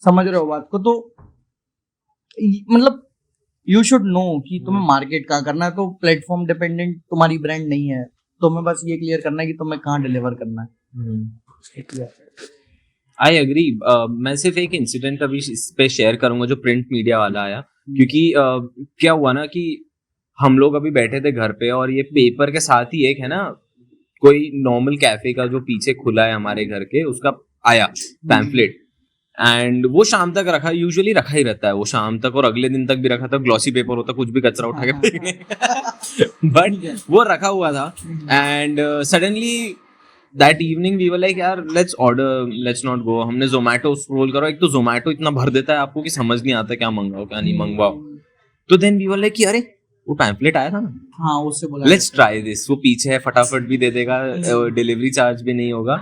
समझ रहे हो बात को। तो मतलब यू शुड नो कि तुम्हें मार्केट कहाँ करना है, तो प्लेटफॉर्म डिपेंडेंट तुम्हारी ब्रांड नहीं है, तुम्हें बस ये क्लियर करना है कि तुम्हें कहाँ डिलीवर करना है। I agree. मैं सिर्फ एक इंसिडेंट अभी इस पे शेयर करूंगा जो प्रिंट मीडिया वाला आया, क्योंकि क्या हुआ ना कि हम लोग अभी बैठे थे घर पे और ये पेपर के साथ ही एक है ना कोई नॉर्मल कैफे का जो पीछे खुला है हमारे घर के, उसका आया पैम्फलेट, एंड वो शाम तक रखा, यूजुअली रखा ही रहता है वो शाम तक, और अगले दिन तक भी रखा था, ग्लॉसी पेपर होता, कुछ भी कचरा उठा के फेंकने बट वो रखा हुआ था। And suddenly that evening we were like यार let's order, let's not go. हमने जोमेटो स्क्रॉल करो, एक तो जोमेटो इतना भर देता है आपको कि समझ नहीं आता क्या मंगवाओ क्या नहीं मंगवाओ। तो देन वी वर लाइक कि अरे वो पैम्फलेट आया था ना, हाँ उससे बोला लेट्स ट्राई दिस, वो पीछे है, फटाफट भी दे देगा, डिलीवरी चार्ज भी नहीं होगा।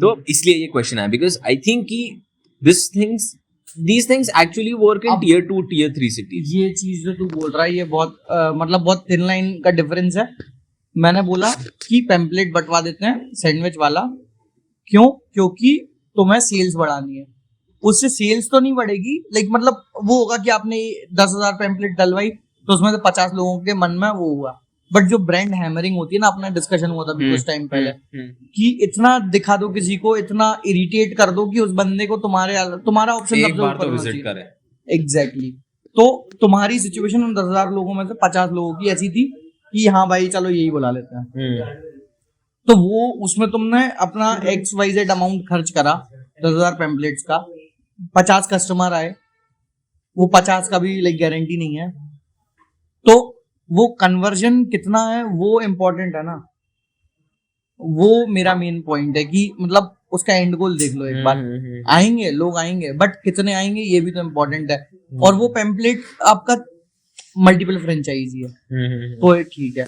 तो इसलिए ये क्वेश्चन है, बिकॉज आई थिंक कि these things actually work in tier 2 tier 3 cities. ये चीज जो तू बोल रहा है ये बहुत मतलब बहुत थिन लाइन का डिफरेंस है। मैंने बोला कि पैम्पलेट बंटवा देते हैं सैंडविच वाला, क्यों? क्योंकि तुम्हें सेल्स बढ़ानी है, उससे सेल्स तो नहीं बढ़ेगी, लाइक मतलब वो होगा कि आपने 10,000 पैम्पलेट डलवाई तो उसमें से 50 लोगों के मन में वो हुआ बट जो ब्रांड हैमरिंग होती है ना, अपना डिस्कशन हुआ था अभी कुछ टाइम पहले, कि इतना दिखा दो किसी को, इतना इरिटेट कर दो कि उस बंदे को तुम्हारा ऑप्शन एक बार तो विजिट करे। एग्जैक्टली। तो तुम्हारी सिचुएशन उन 10,000 लोगों में से 50 लोगों की ऐसी थी कि हाँ भाई चलो यही बुला लेते हैं। तो वो उसमें तुमने अपना XYZ अमाउंट खर्च करा 10,000 पैम्पलेट्स का, 50 कस्टमर आए, वो 50 का भी लाइक गारंटी नहीं है, तो वो कन्वर्जन कितना है वो इम्पोर्टेंट है ना। वो मेरा मेन पॉइंट है कि मतलब उसका एंड गोल देख लो एक बार। आएंगे लोग, आएंगे, बट कितने आएंगे ये भी तो इम्पोर्टेंट है। और वो पैम्पलेट आपका मल्टीपल फ्रेंचाइजी है तो ठीक है।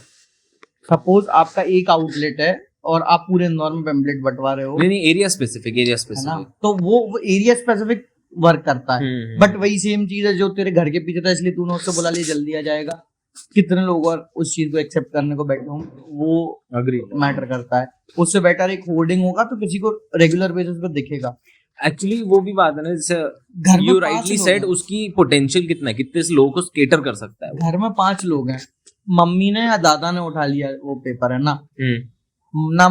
सपोज आपका एक आउटलेट है और आप पूरे इंदौर में पैम्पलेट बंटवा रहे हो, नहीं एरिया स्पेसिफिक है ना, तो वो एरिया स्पेसिफिक वर्क करता है। बट वही सेम चीज है जो तेरे घर के पीछे था, इसलिए तूने उससे बुला लिया, जल्दी आ जाएगा। कितने लोग और उस चीज को एक्सेप्ट करने को बैठे हों, वो अग्री मैटर करता है। उससे बेटर एक होर्डिंग होगा तो किसी को रेगुलर बेसिस पे दिखेगा। एक्चुअली वो भी बात है ना, जैसे घर में यू 5 राइटली लोग सेड, हैं। उसकी पोटेंशियल कितना है, कितने लोगों को केटर कर सकता है वो। घर में 5 लोग हैं, मम्मी ने या दादा ने उठा लिया वो पेपर, है ना, ना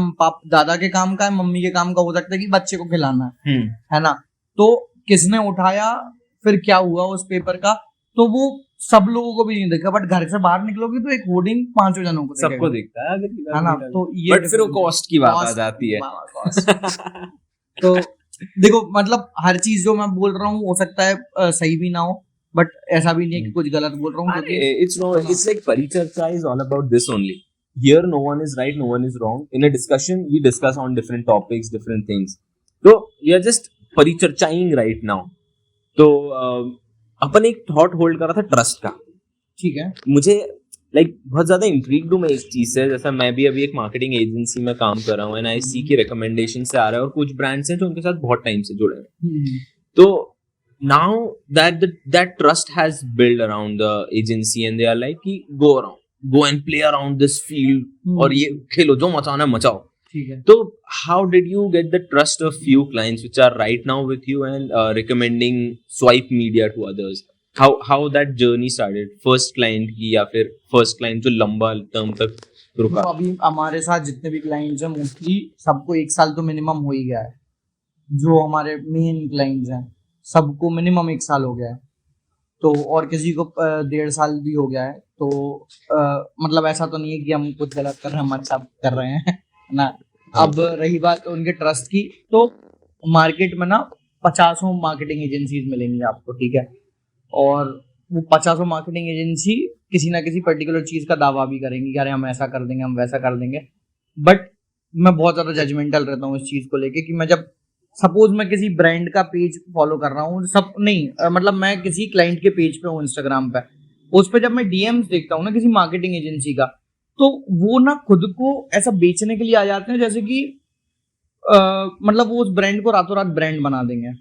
दादा के काम का है, मम्मी के काम का हो सकता है कि बच्चे को खिलाना है ना। तो किसने उठाया, फिर क्या हुआ उस पेपर का, तो वो सब लोगों को भी नहीं दिखा। बट घर से बाहर निकलोगे तो एक होर्डिंग 5 जनों को सबको दिखता है ना। तो ये बट फिर वो कॉस्ट की बात आ जाती है। तो देखो मतलब हर चीज जो मैं बोल रहा हूँ हो सकता है सही भी ना हो, बट ऐसा भी नहीं है कि कुछ गलत बोल रहा हूँ, क्योंकि it's like परिचर्चा is all about this only. Here no one is right, no one is wrong. In a discussion we discuss on different topics, different things. So we are just परिचर्चाing right now. तो अपन एक thought hold कर रहा था trust का, ठीक है। मुझे बहुत ज्यादा इंट्रीग्ड हूँ मैं इस चीज से। जैसा मैं भी अभी एक मार्केटिंग एजेंसी में काम कर रहा हूँ एंड आई सी की रिकमेंडेशन से आ रहा है, और कुछ ब्रांड्स हैं जो उनके साथ बहुत टाइम से जुड़े हैं। तो now that trust has built around the agency and they are like कि go and play around this field और ये खेलो, जो मचाना है मचाओ, ठीक है। तो how did you get the trust of few clients which are right now with you and recommending Swipe Media to others? How that journey started? First client की या फिर first client जो लंबा टर्म तक रुका? तो अभी हमारे साथ जितने भी क्लाइंट्स हैं मोस्टली सबको 1 साल तो मिनिमम हो ही गया है। जो हमारे मेन क्लाइंट्स हैं सबको मिनिमम 1 साल हो गया है, तो और किसी को 1.5 साल भी हो गया है। तो मतलब ऐसा तो नहीं है कि हम कुछ गलत कर रहे हैं, हम अच्छा कर रहे हैं ना। अब रही बात उनके ट्रस्ट की, तो मार्केट में ना 50 मार्केटिंग एजेंसीज मिलेंगी आपको, ठीक है। और वो 50 मार्केटिंग एजेंसी किसी ना किसी पर्टिकुलर चीज का दावा भी करेंगी कि अरे हम ऐसा कर देंगे, हम वैसा कर देंगे। बट मैं बहुत ज्यादा जजमेंटल रहता हूँ इस चीज को लेके कि मैं जब सपोज मैं किसी ब्रांड का पेज फॉलो कर रहा हूँ, सब नहीं मतलब मैं किसी क्लाइंट के पेज पे हूँ इंस्टाग्राम पे, उस पे जब मैं डीएम्स देखता हूँ ना किसी मार्केटिंग एजेंसी का, तो वो ना खुद को ऐसा बेचने के लिए आ जाते हैं जैसे कि मतलब वो उस ब्रांड को रातों रात ब्रांड बना देंगे।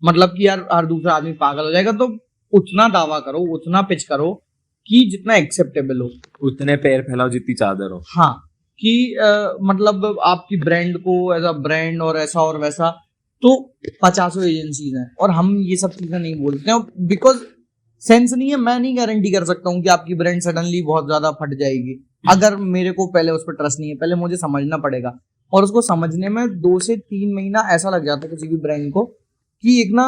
मतलब कि यार हर दूसरा आदमी पागल हो जाएगा, तो उतना दावा करो, उतना पिच करो कि जितना एक्सेप्टेबल हो, उतने पैर फैलाओ जितनी चादर हो। हाँ, कि मतलब आपकी ब्रांड को एज अ ब्रांड और ऐसा और वैसा। तो 50 एजेंसीज हैं और हम ये सब चीजें नहीं बोलते हैं बिकॉज सेंस नहीं है। मैं नहीं गारंटी कर सकता हूँ कि आपकी ब्रांड सडनली बहुत ज्यादा फट जाएगी अगर मेरे को पहले उस पर ट्रस्ट नहीं है। पहले मुझे समझना पड़ेगा, और उसको समझने में 2 से 3 महीना ऐसा लग जाता है किसी भी ब्रांड को कि एक ना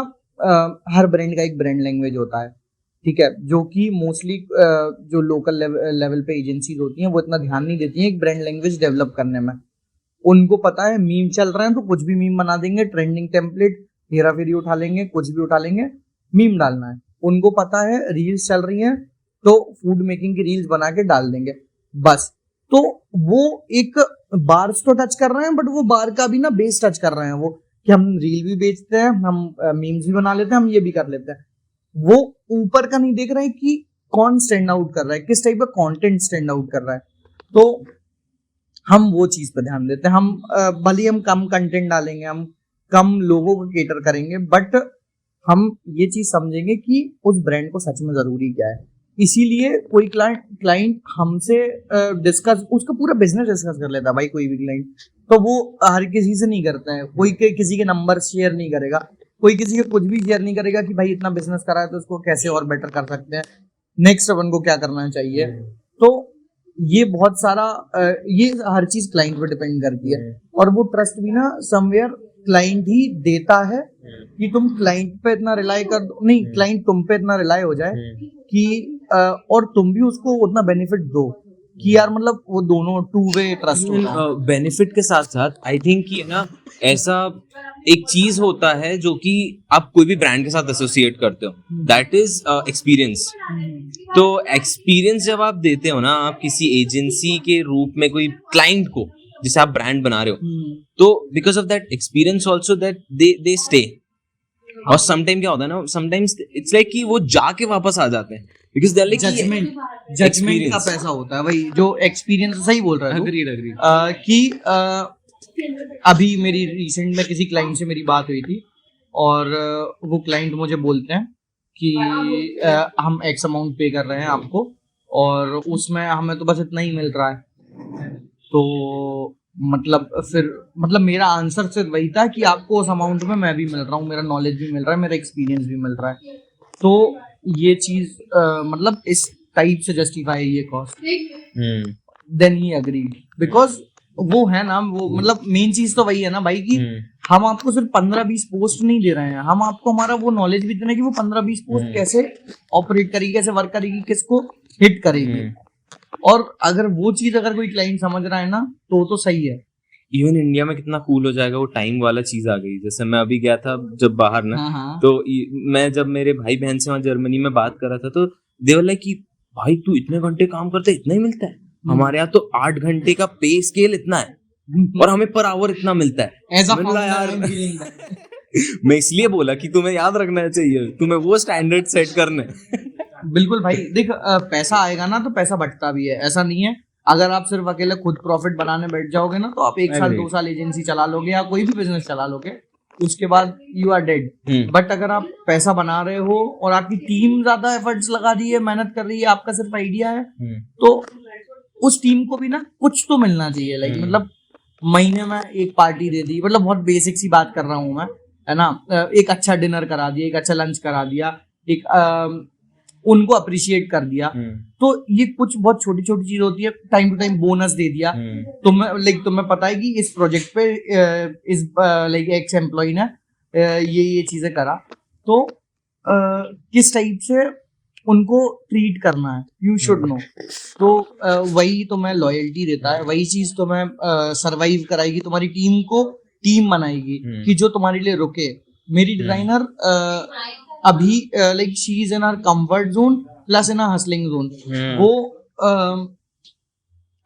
हर ब्रांड का एक ब्रांड लैंग्वेज होता है, ठीक है, जो कि मोस्टली जो लोकल लेवल पे एजेंसीज होती हैं वो इतना ध्यान नहीं देती हैं एक ब्रांड लैंग्वेज डेवलप करने में। उनको पता है मीम चल रहे हैं तो कुछ भी मीम बना देंगे, ट्रेंडिंग टेम्पलेट हेरा फेरी उठा लेंगे, कुछ भी उठा लेंगे, मीम डालना है। उनको पता है रील्स चल रही हैं तो फूड मेकिंग की रील्स बना के डाल देंगे बस। तो वो एक बार्स तो टच कर रहे हैं, बट वो बार का भी ना बेस टच कर रहे हैं वो, कि हम रील भी बेचते हैं, हम मीम्स भी बना लेते हैं, हम ये भी कर लेते हैं। वो ऊपर का नहीं देख रहे हैं कि कौन स्टैंड आउट कर रहा है, किस टाइप का कंटेंट स्टैंड आउट कर रहा है। तो हम वो चीज पर ध्यान देते हैं। हम भले हम कम कंटेंट डालेंगे, हम कम लोगों को केटर करेंगे, बट हम ये चीज समझेंगे कि उस ब्रांड को सच में जरूरी क्या है। इसीलिए कोई क्लाइंट हमसे डिस्कस, उसका पूरा बिजनेस डिस्कस कर लेता है भाई। कोई भी क्लाइंट तो वो हर किसी से नहीं करता है, कोई किसी के नंबर शेयर नहीं करेगा, कोई किसी के कुछ भी शेयर नहीं करेगा कि भाई इतना बिजनेस करा है तो उसको कैसे और बेटर कर सकते हैं, नेक्स्ट अपन को क्या करना चाहिए। तो ये बहुत सारा ये हर चीज क्लाइंट पे डिपेंड करती है, और वो ट्रस्ट भी ना समवेयर क्लाइंट ही देता है कि तुम क्लाइंट पे इतना रिलाई कर दो, नहीं क्लाइंट तुम पे इतना रिलाई हो जाए कि और तुम भी उसको उतना बेनिफिट दो कि यार मतलब वो दोनों टू वे ट्रस्ट होता है। बेनिफिट के साथ साथ आई थिंक कि ना ऐसा एक चीज होता है जो कि आप कोई भी ब्रांड के साथ एसोसिएट करते हो, दैट इज एक्सपीरियंस। तो एक्सपीरियंस जब आप देते हो ना, आप किसी एजेंसी के रूप में कोई क्लाइंट को जिसे आप ब्रांड बना रहे हो, तो because of that experience also that they stay. और समटाइम क्या होता है ना, समटाइम्स इट्स लाइक कि वो जाके वापस आ जाते हैं because they are like judgement का पैसा होता है वही जो एक्सपीरियंस। सही बोल रहा है अग्रीड कि अभी मेरी रिसेंट में किसी क्लाइंट से मेरी बात हुई थी, और वो क्लाइंट मुझे बोलते हैं कि हम एक्स अमाउंट पे कर रहे हैं आपको, और उसमें हमें तो बस इतना ही मिल रहा है। तो मतलब मेरा आंसर सिर्फ वही था कि आपको उस अमाउंट में मैं भी मिल रहा हूँ, मेरा नॉलेज भी मिल रहा है, मेरा एक्सपीरियंस भी मिल रहा है। तो ये चीज मतलब इस टाइप से जस्टिफाई ये cost, then he agreed. Because वो है ना, वो मतलब मेन चीज तो वही है ना भाई कि हम आपको सिर्फ 15-20 पोस्ट नहीं दे रहे हैं, हम आपको हमारा वो नॉलेज भी दे रहे हैं कि वो 15-20 पोस्ट कैसे ऑपरेट करेगी, कैसे वर्क करेगी, किसको हिट करेगी। और अगर वो चीज अगर कोई क्लाइंट समझ रहा है ना तो सही है। इवन इंडिया में कितना कूल हो जाएगा, वो टाइम वाला चीज आ गई। जैसे मैं अभी गया था जब बाहर ना, तो मैं जब मेरे भाई बहन से वहां जर्मनी में बात कर रहा था, तो देवर लाइक कि भाई तू इतने घंटे काम करते इतना ही मिलता है, हमारे यहाँ तो 8 घंटे का पे स्केल इतना है और हमें पर आवर इतना मिलता है। यार मैं इसलिए बोला कि तुम्हें याद रखना चाहिए, तुम्हें वो स्टैंडर्ड सेट करने। बिल्कुल भाई, देख पैसा आएगा ना तो पैसा बटता भी है, ऐसा नहीं है। अगर आप सिर्फ अकेले खुद प्रॉफिट बनाने बैठ जाओगे ना, तो आप 1 साल 2 साल एजेंसी चला लोगे या कोई भी बिजनेस चला लोगे, उसके बाद यू आर डेड। बट अगर आप पैसा बना रहे हो और आपकी टीम ज्यादा एफर्ट्स लगा रही है, मेहनत कर रही है, आपका सिर्फ आइडिया है, तो उस टीम को भी ना कुछ तो मिलना चाहिए। लाइक मतलब महीने में एक पार्टी दे दी, मतलब बहुत बेसिक सी बात कर रहा हूँ मैं, है ना, एक अच्छा डिनर करा दिया, एक अच्छा लंच करा दिया, एक उनको अप्रिशिएट कर दिया। तो ये कुछ बहुत छोटी छोटी चीज होती है। टाइम टू टाइम बोनस दे दिया। तुम्हें पता है कि इस प्रोजेक्ट पे इस लाइक एक्स एम्प्लॉय ने ये चीजें करा, तो किस टाइप से उनको ट्रीट करना है, यू शुड नो। तो वही तुम्हें लॉयल्टी देता है, वही चीज तुम्हें सरवाइव कराएगी, तुम्हारी टीम को टीम बनाएगी कि जो तुम्हारे लिए रुके। मेरी डिजाइनर अभी like she is in our comfort zone plus in our hustling zone. वो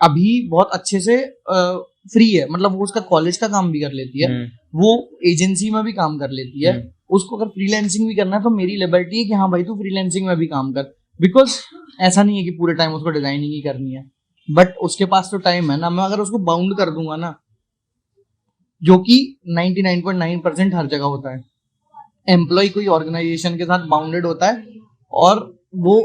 अभी बहुत अच्छे से फ्री है, मतलब वो उसका कॉलेज का काम भी कर लेती है, वो एजेंसी में भी काम कर लेती है। उसको अगर फ्रीलांसिंग भी करना है तो मेरी लिबर्टी है कि हाँ भाई तू फ्रीलांसिंग में भी काम कर, बिकॉज ऐसा नहीं है कि पूरे टाइम उसको डिजाइनिंग ही करनी है। बट उसके पास तो टाइम है ना। मैं अगर उसको बाउंड कर दूंगा ना, जो कि 99.9% हर जगह होता है, एम्प्लॉय कोई ऑर्गेनाइजेशन के साथ बाउंडेड होता है और वो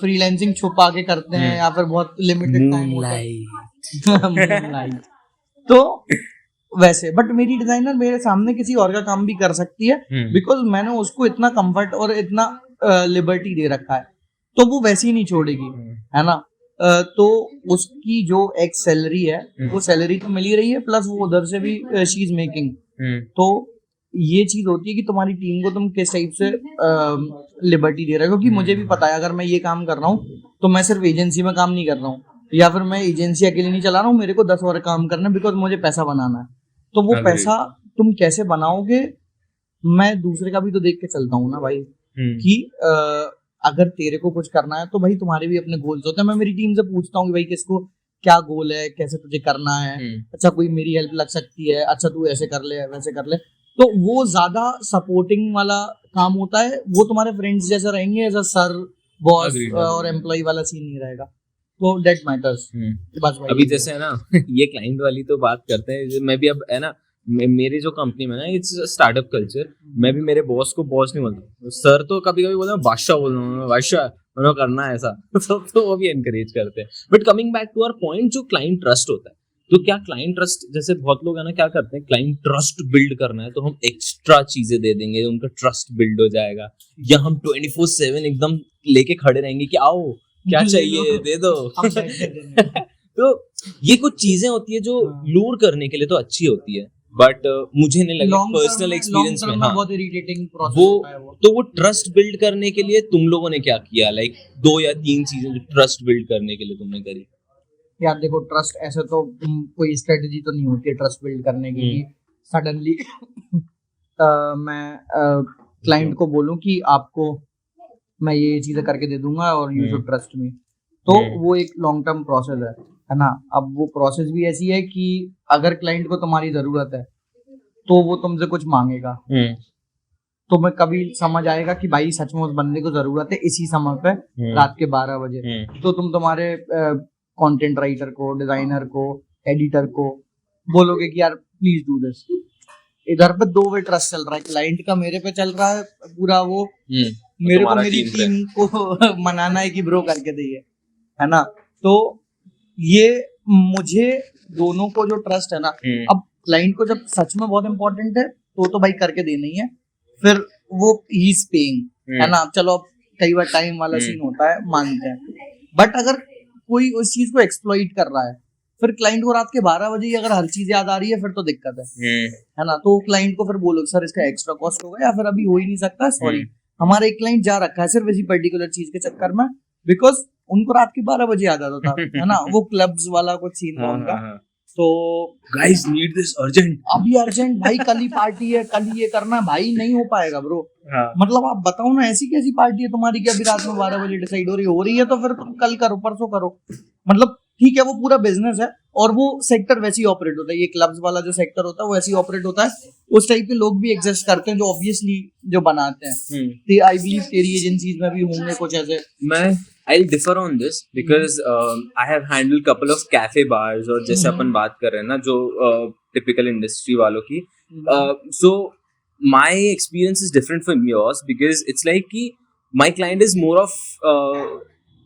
फ्रीलांसिंग छुपा के करते हैं या फिर बहुत लिमिटेड टाइम होता है। तो वैसे बट मेरी डिजाइनर मेरे सामने किसी और का काम भी कर सकती है, बिकॉज मैंने उसको इतना कंफर्ट और इतना लिबर्टी दे रखा है, तो वो वैसे ही नहीं छोड़ेगी, है ना। तो उसकी जो एक सैलरी है वो सैलरी तो मिल ही रही है, प्लस वो उधर से भी शी इज मेकिंग। तो ये चीज होती है कि तुम्हारी टीम को तुम किस टाइप से लिबर्टी दे रहे हो, क्योंकि मुझे भी पता है अगर मैं ये काम कर रहा हूँ तो मैं सिर्फ एजेंसी में काम नहीं कर रहा हूँ, या फिर मैं एजेंसी अकेले नहीं चला रहा हूँ, मेरे को 10 और काम करना है, बिकॉज मुझे पैसा बनाना है। तो वो पैसा तुम कैसे बनाओगे, मैं दूसरे का भी तो देख के चलता हूँ ना भाई, कि अगर तेरे को कुछ करना है तो भाई तुम्हारे भी अपने गोल्स होते हैं। मैं मेरी टीम से पूछता हूँ कि भाई किसको क्या गोल है, कैसे तुझे करना है, अच्छा कोई मेरी हेल्प लग सकती है, अच्छा तू ऐसे कर ले वैसे कर ले। तो वो ज्यादा सपोर्टिंग वाला काम होता है, वो तुम्हारे फ्रेंड्स जैसा रहेंगे, एज अ सर बॉस और एम्प्लॉय वाला सीन नहीं रहेगा। तो दैट मैटर्स। बस अभी जैसे है ना ये क्लाइंट वाली तो बात करते हैं, मैं भी अब है ना मेरी जो कंपनी में ना इट्स स्टार्टअप कल्चर, मैं भी मेरे बॉस को बॉस नहीं बोलता, सर तो कभी कभी बोलता हूँ बादशाह बोल रहा हूँ, बादशाह उन्होंने करना है ऐसा तो वो भी एनकरेज करते हैं। But coming back to our point, जो क्लाइंट ट्रस्ट होता है, तो क्या क्लाइंट ट्रस्ट, जैसे बहुत लोग है ना क्या करते हैं, क्लाइंट ट्रस्ट बिल्ड करना है तो हम एक्स्ट्रा चीजें दे देंगे, उनका ट्रस्ट बिल्ड हो जाएगा, या हम 24/7 एकदम लेके खड़े रहेंगे कि आओ क्या चाहिए दे दो। तो ये कुछ चीजें होती है जो लूर करने के लिए तो अच्छी होती है, बट मुझे नहीं लगा पर्सनल एक्सपीरियंस में। हाँ, बहुत इरिटेटिंग प्रोसेस वो होता है वो। तो वो ट्रस्ट बिल्ड करने के लिए तुम लोगों ने क्या किया, लाइक 2 या 3 चीजें जो ट्रस्ट बिल्ड करने के लिए तुमने करी? यार देखो, ट्रस्ट ऐसे तो कोई स्ट्रेटजी तो नहीं होती है ट्रस्ट बिल्ड करने की कि सडनली मैं क्लाइंट को बोलूं कि आपको मैं ये चीजें करके दे दूंगा और यू शुड ट्रस्ट मी। तो वो एक लॉन्ग टर्म प्रोसेस है ना। अब वो प्रोसेस भी ऐसी है कि अगर क्लाइंट को तुम्हारी जरूरत है तो वो तुमसे कुछ मांगेगा, तो मैं कभी समझ आएगा कि भाई सच में उस बंदे को जरूरत है इसी समय पे रात के 12 बजे, तो तुम तुम्हारे कंटेंट राइटर को, डिजाइनर को, एडिटर को बोलोगे कि यार प्लीज डू दिस। इधर पे 2 वे ट्रस्ट चल रहा है, क्लाइंट का मेरे पे चल रहा है पूरा, वो मेरे को मेरी टीम को मनाना है कि ब्रो करके दे, है ना। तो ये मुझे दोनों को जो ट्रस्ट है ना, अब क्लाइंट को जब सच में बहुत इंपॉर्टेंट है तो भाई करके देना ही है, फिर वो ही इज पेइंग, है ना। चलो अब कई बार टाइम वाला सीन होता है, मानते हैं, बट अगर कोई उस चीज को एक्सप्लॉइट कर रहा है, फिर क्लाइंट को रात के 12 बजे ही अगर हर चीज याद आ रही है, फिर तो दिक्कत है ना। तो क्लाइंट को फिर बोलो सर इसका एक्स्ट्रा कॉस्ट होगा या फिर अभी हो ही नहीं सकता, सॉरी। हमारा एक क्लाइंट जा रखा है सिर्फ इसी पर्टिकुलर चीज के चक्कर में, बिकॉज उनको रात के 12 बजे याद आता था, है ना। वो क्लब्स वाला कुछ सीन था उनका। तो गाइस नीड दिस अर्जेंट, अभी अर्जेंट भाई, कल ही पार्टी है, कल ही ये करना है भाई, नहीं हो पाएगा ब्रो। मतलब आप बताओ ना, ऐसी कैसी पार्टी है तुम्हारी कि अभी रात में 12 बजे डिसाइड हो रही है तो फिर तुम कल करो, परसों करो। मतलब ठीक है, वो पूरा बिजनेस है और वो सेक्टर वैसे ही ऑपरेट होता है, ये क्लब्स वाला जो सेक्टर होता है वो ऐसे ही ऑपरेट होता है। उस टाइप के लोग भी एग्जिस्ट करते हैं जो ऑब्वियसली जो बनाते हैं। आई बिलीव तेरी एजेंसीज में भी होंगे कुछ ऐसे। मैं I'll differ on this because I have handled couple of cafe bars, और जैसे अपन बात कर रहे हैं ना जो typical industry वालों की, so my experience is different from yours because it's like कि my client is more of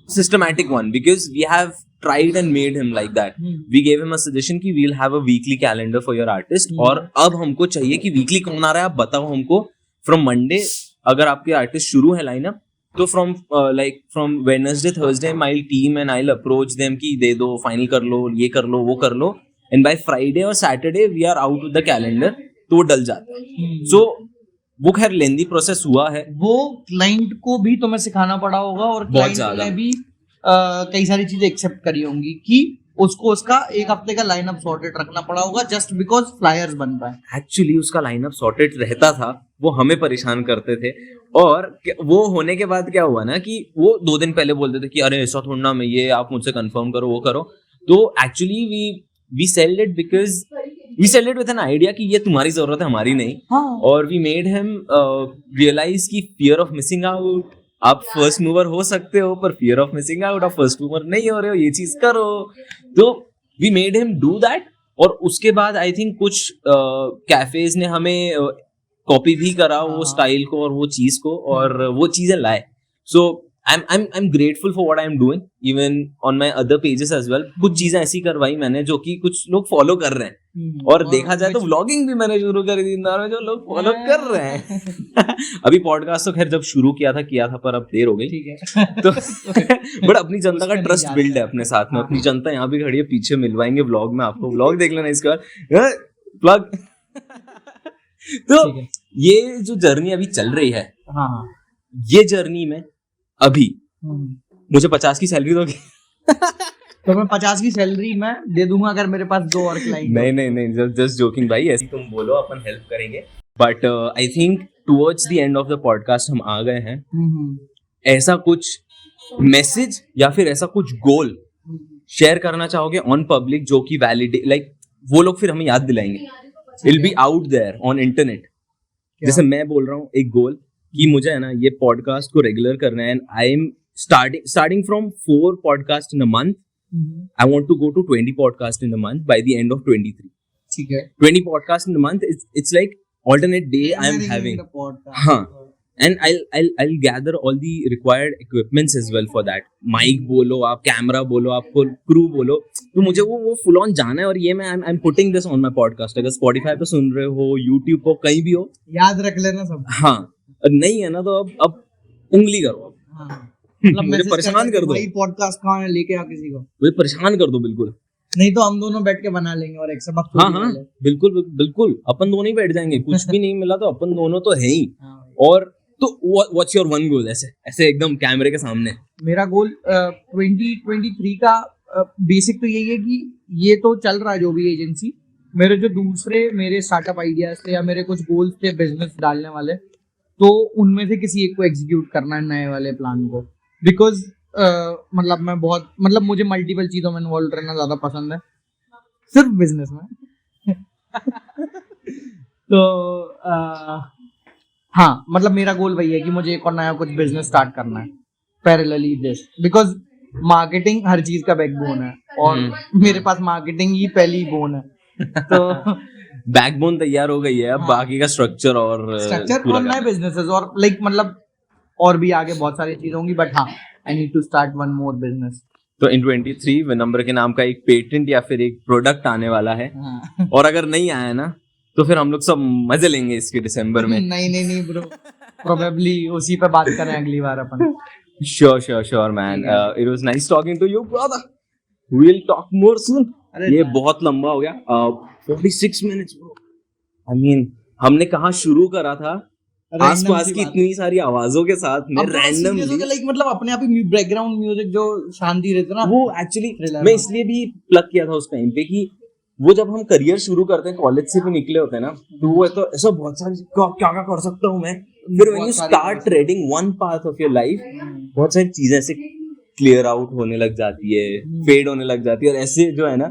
systematic one because we have tried and made him like that. We gave him a suggestion कि we'll have a weekly calendar for your artist, और अब हमको चाहिए कि weekly कौन आ रहा है आप बताओ हमको। From Monday अगर आपके artist शुरू है lineup, तो from Wednesday Thursday my team and I approach them कि दे दो, फाइनल कर लो, ये कर लो, वो कर लो, एंड बाय फ्राइडे और Saturday we are out with the calendar, तो वो डल जाता है। सो वो खैर लेंदी प्रोसेस हुआ है, वो क्लाइंट को भी तुम्हें सिखाना पड़ा होगा और क्लाइंट ने भी कई सारी चीजें एक्सेप्ट करी होंगी कि उसको उसका एक हफ्ते का लाइनअप सॉर्टेड रखना पड़ा होगा जस्ट बिकॉज फ्लायर्स बन पाए। एक्चुअली उसका लाइनअप सॉर्टेड रहता था, वो हमें परेशान करते थे, और वो होने के बाद क्या हुआ ना कि वो 2 दिन पहले बोलते थे कि अरे ऐसा थोड़ा ना, मैं ये आप मुझसे कंफर्म करो, वो करो। तो actually we sold it because we sold it with an idea कि ये तुम्हारी जरूरत है, हमारी नहीं। और वी मेड हिम रियलाइज की फियर ऑफ मिसिंग आउट, आप फर्स्ट मूवर हो सकते हो पर फियर ऑफ मिसिंग आउट, आप फर्स्ट मूवर नहीं हो रहे हो, ये चीज करो। तो we made him do that, और उसके बाद आई थिंक कुछ कैफेज ने हमें कॉपी भी करा वो स्टाइल को और वो चीज को, और वो चीजें लाए। सो I'm grateful for what I'm doing even on my other pages as well. कुछ चीजें ऐसी करवाई मैंने जो कि कुछ लोग फॉलो कर रहे हैं, और देखा जाए तो व्लॉगिंग भी मैंने शुरू करी थी इंदौर में, जो लोग फॉलो कर रहे हैं। अभी पॉडकास्ट तो खैर जब शुरू किया था पर अब देर हो गई, ठीक है। तो बट अपनी जनता का ट्रस्ट बिल्ड है अपने साथ में, अपनी जनता यहाँ भी खड़ी है, पीछे मिलवाएंगे व्लॉग में आपको, व्लॉग देख लेना इसके बाद प्लग। तो ये जो जर्नी अभी चल रही है, ये जर्नी में अभी मुझे 50 की सैलरी दोगे? तो मैं 50 की सैलरी मैं दे दूंगा अगर मेरे पास 2 और क्लाइंट। नहीं, जस्ट जोकिंग भाई, ऐसे तुम बोलो, अपन हेल्प करेंगे। But I think towards the end of the podcast हम आ गए हैं। ऐसा कुछ मैसेज या फिर ऐसा कुछ गोल शेयर करना चाहोगे ऑन पब्लिक जो कि वैलिड, लाइक वो लोग फिर हमें याद दिलाएंगे, it be out there on internet. जैसे मैं बोल रहा हूँ एक गोल कि मुझे है ना ये पॉडकास्ट को रेगुलर करना है, and I am starting from 4 podcasts in a month. I want to go to 20 podcasts in a month by the end of 23. ठीक है, 20 podcasts in a month. It's like alternate day I am having. हाँ, and I'll gather all the required equipments as well for that. Mic बोलो आप, camera बोलो, आपको crew बोलो, तो मुझे वो full on जाना है। और ये मैं I'm putting this on my podcast. अगर Spotify पे सुन रहे हो, YouTube पे कहीं भी हो, याद रख लेना सब। हाँ, नहीं है ना तो अब उंगली करो, मतलब मुझे मैसेज परेशान कर दो, भाई पॉडकास्ट कहाँ है, लेके आ किसी को, मुझे परेशान कर दो बिल्कुल। नहीं तो हम दोनों बैठ के बना लेंगे और एक सब हाँ हाँ बिल्कुल बिल्कुल, अपन दोनों ही बैठ जाएंगे, कुछ भी नहीं मिला तो अपन दोनों तो है ही। हाँ, और तो व्हाट्स योर वन गोल, ऐसे ऐसे एकदम कैमरे के सामने? मेरा गोल 2023 का बेसिक तो यही है कि ये तो चल रहा है जो भी एजेंसी, मेरे जो दूसरे मेरे स्टार्टअप आइडियाज थे या मेरे कुछ गोल्स थे बिजनेस डालने वाले, तो उनमें से किसी एक को एग्जीक्यूट करना है, नए वाले प्लान को। बिकॉज मतलब मैं बहुत मतलब मुझे मल्टीपल चीजों में इन्वॉल्व रहना ज्यादा पसंद है, सिर्फ बिजनेस में तो हाँ मतलब मेरा गोल वही है कि मुझे एक और नया कुछ बिजनेस स्टार्ट करना है पैरेलली दिस, बिकॉज मार्केटिंग हर चीज का बैकबोन है और मेरे पास मार्केटिंग ही पहली बोन है तो बैकबोन तैयार हो गई है, अब हाँ। बाकी का स्ट्रक्चर और स्ट्रक्चर और नए बिजनेसेस और लाइक मतलब और भी आगे बहुत सारी चीजें होंगी, बट हाँ I need to start one more business. तो इन 23 विनम्र के नाम का एक पेटेंट या फिर एक प्रोडक्ट आने वाला है, हाँ। और अगर नहीं आया ना तो फिर हम लोग सब मजे लेंगे इसके दिसंबर में। नहीं ब्रो, प्रोबेबली उसी पे बात करें अगली बार अपन। Sure man, it was nice talking to you brother, we will talk more soon. ये बहुत लंबा हो गया, 46 मिनट्स ब्रो। आई मीन हमने कहाँ शुरू करा था, आसपास की इतनी सारी आवाजों के साथ में रैंडमली, लाइक मतलब अपने आप ही बैकग्राउंड म्यूजिक जो शांति रहती है ना, वो एक्चुअली मैं इसलिए भी प्लग किया था उस टाइम पे कि वो जब हम करियर शुरू करते हैं, कॉलेज से भी निकले होते हैं ना, तो वो तो ऐसा बहुत सारी क्या क्या कर सकता हूँ मैं, फिर when you start trading one path of your life, बहुत सारी चीजें ऐसे क्लियर आउट होने लग जाती है, फेड होने लग जाती है, और ऐसे जो है ना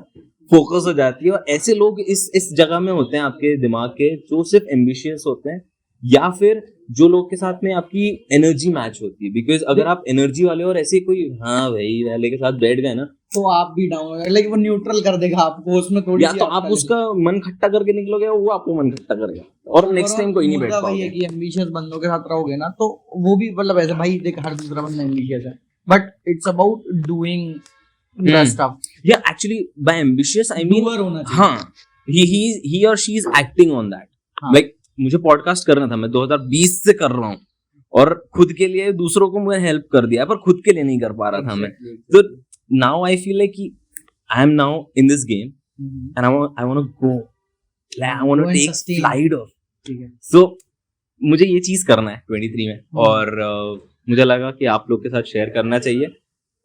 फोकस हो जाती है। और ऐसे लोग इस जगह में होते हैं आपके दिमाग के, जो सिर्फ एम्बिशियस होते हैं, या फिर जो लोग के साथ में आपकी एनर्जी मैच होती है। बिकॉज अगर आप एनर्जी वाले और ऐसे कोई हाँ भाई वाले के साथ बैठ गए ना, तो आप भी डाउन हो जाएगा, लेकिन वो न्यूट्रल कर देगा आपको, उसमें थोड़ी या तो आप उसका मन खट्टा करके निकलोगे, वो आपको मन खट्टा करेगा, और नेक्स्ट टाइम कोई नहीं बैठ वही पाओगे। है कि एम्बिशियस बंदों के साथ रहोगे ना, तो वो भी मतलब ऐसे भाई देख हर दूसरा बंदा एम्बिशियस है, but it's about doing the stuff. या actually by ambitious I mean, doer होना चाहिए। हाँ, ही और she is acting on that. Like मुझे पॉडकास्ट करना था, मैं 2020 से कर रहा हूँ, और खुद के लिए दूसरों को मैंने हेल्प कर दिया, पर खुद के लिए नहीं कर पा रहा था मैं। तो नाउ आई फील लाइक कि I am now in this game and I want to go, I want to take flight off. ठीक है, सो मुझे ये चीज करना है 23 में, और मुझे लगा कि आप लोग के साथ शेयर करना चाहिए।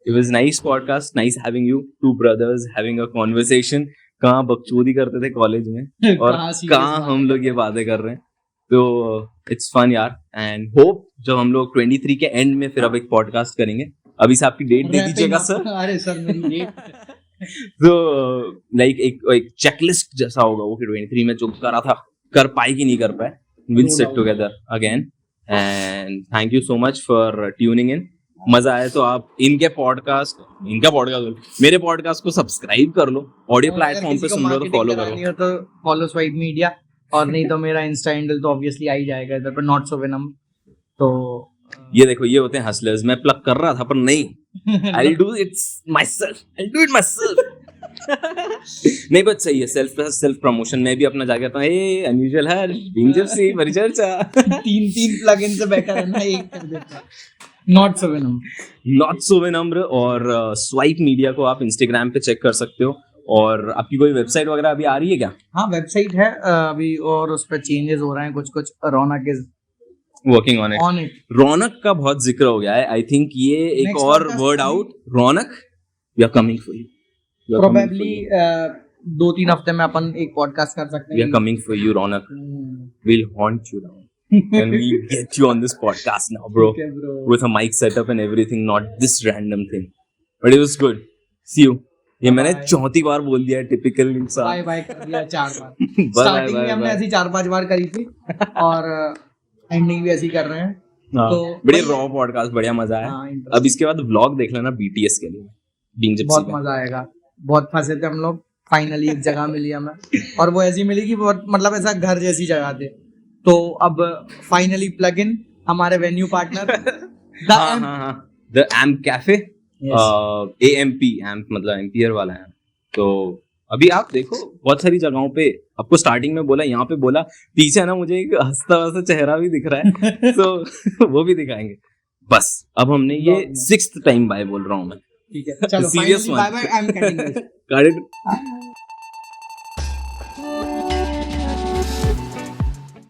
It was nice podcast, nice having you, two brothers having a conversation. कहाँ बकचोदी करते थे कॉलेज में और कहाँ हम लोग ये बातें कर रहे हैं, तो इट्स फन यार। एंड होप जब हम लोग 23 के एंड में फिर अब एक पॉडकास्ट करेंगे। अभी से आपकी डेट दे दीजिएगा सर। अरे सर मेरी डेट तो लाइक एक चेकलिस्ट जैसा होगा वो, फिर 23 में जो करा था कर पाए कि नहीं कर पाए, will sit together again. And thank you so much for tuning in. मजा आया तो आप मेरे पॉडकास्ट को सब्सक्राइब कर लो, ऑडियो प्लेटफॉर्म पे सुन रहे हो तो फॉलो करो, तो फॉलो स्वाइप मीडिया, और नहीं तो मेरा इंस्टा हैंडल तो ऑब्वियसली आ ही जाएगा इधर पर, नॉट सो वेनम। तो ये देखो, ये होते हैं हसलर्स। मैं प्लग कर रहा था पर नहीं, I'll do it myself। नहीं बट सही है, सेल्फ प्रमोशन में भी अपना जाके आता हूँ, अनयूजुअल है बीइंग जिप्सी परिचर्चा। तीन प्लगइन से बेटर है ना एक कर देता। नॉट सो विनम्र और स्वाइप मीडिया को आप इंस्टाग्राम पे चेक कर सकते हो। और आपकी कोई वेबसाइट वगैरह अभी आ रही है क्या? हाँ वेबसाइट है अभी, और उस पर चेंजेस हो रहे हैं कुछ। रौनक इज वर्किंग ऑन इट। रौनक का बहुत जिक्र हो गया है, आई थिंक ये एक Next और word out, Raunak, we are coming for you. Probably 2-3 हफ्ते में अपन एक पॉडकास्ट कर सकते हैं। We are coming for you Raunak, we'll haunt you down and we'll get you on this podcast now bro, okay, bro, with a mic setup and everything, not this random thing, but it was good. See you. ये मैंने 4थी बार बोल दिया, typical इंसान। Bye bye कर दिया 4 बार। Starting में हमने ऐसी 4-5 बार करी थी और एंडिंग भी ऐसी कर रहे हैं। तो बढ़िया रॉ पॉडकास्ट, बढ़िया मजा आया। अब इसके बाद व्लॉग देख लेना BTS के लिए, बीइंग जिप्सी, बहुत मजा आएगा। बहुत फंसे थे हम लोग, फाइनली एक जगह मिली हमें, और वो ऐसी मिली कि बहुत मतलब ऐसा घर जैसी जगह थी। तो अब फाइनली प्लग इन हमारे venue partner the amp cafe, AMP amp मतलब एम्पियर वाला है। तो अभी आप देखो बहुत सारी जगहों पे, आपको स्टार्टिंग में बोला, यहाँ पे बोला, पीछे ना मुझे एक हंसता हुआ चेहरा भी दिख रहा है, तो वो भी दिखाएंगे। बस अब हमने ये 6th टाइम बाय बोल रहा हूँ मैं ठीक है चलो Serious finally, one. bye bye, I'm cutting this. Got it?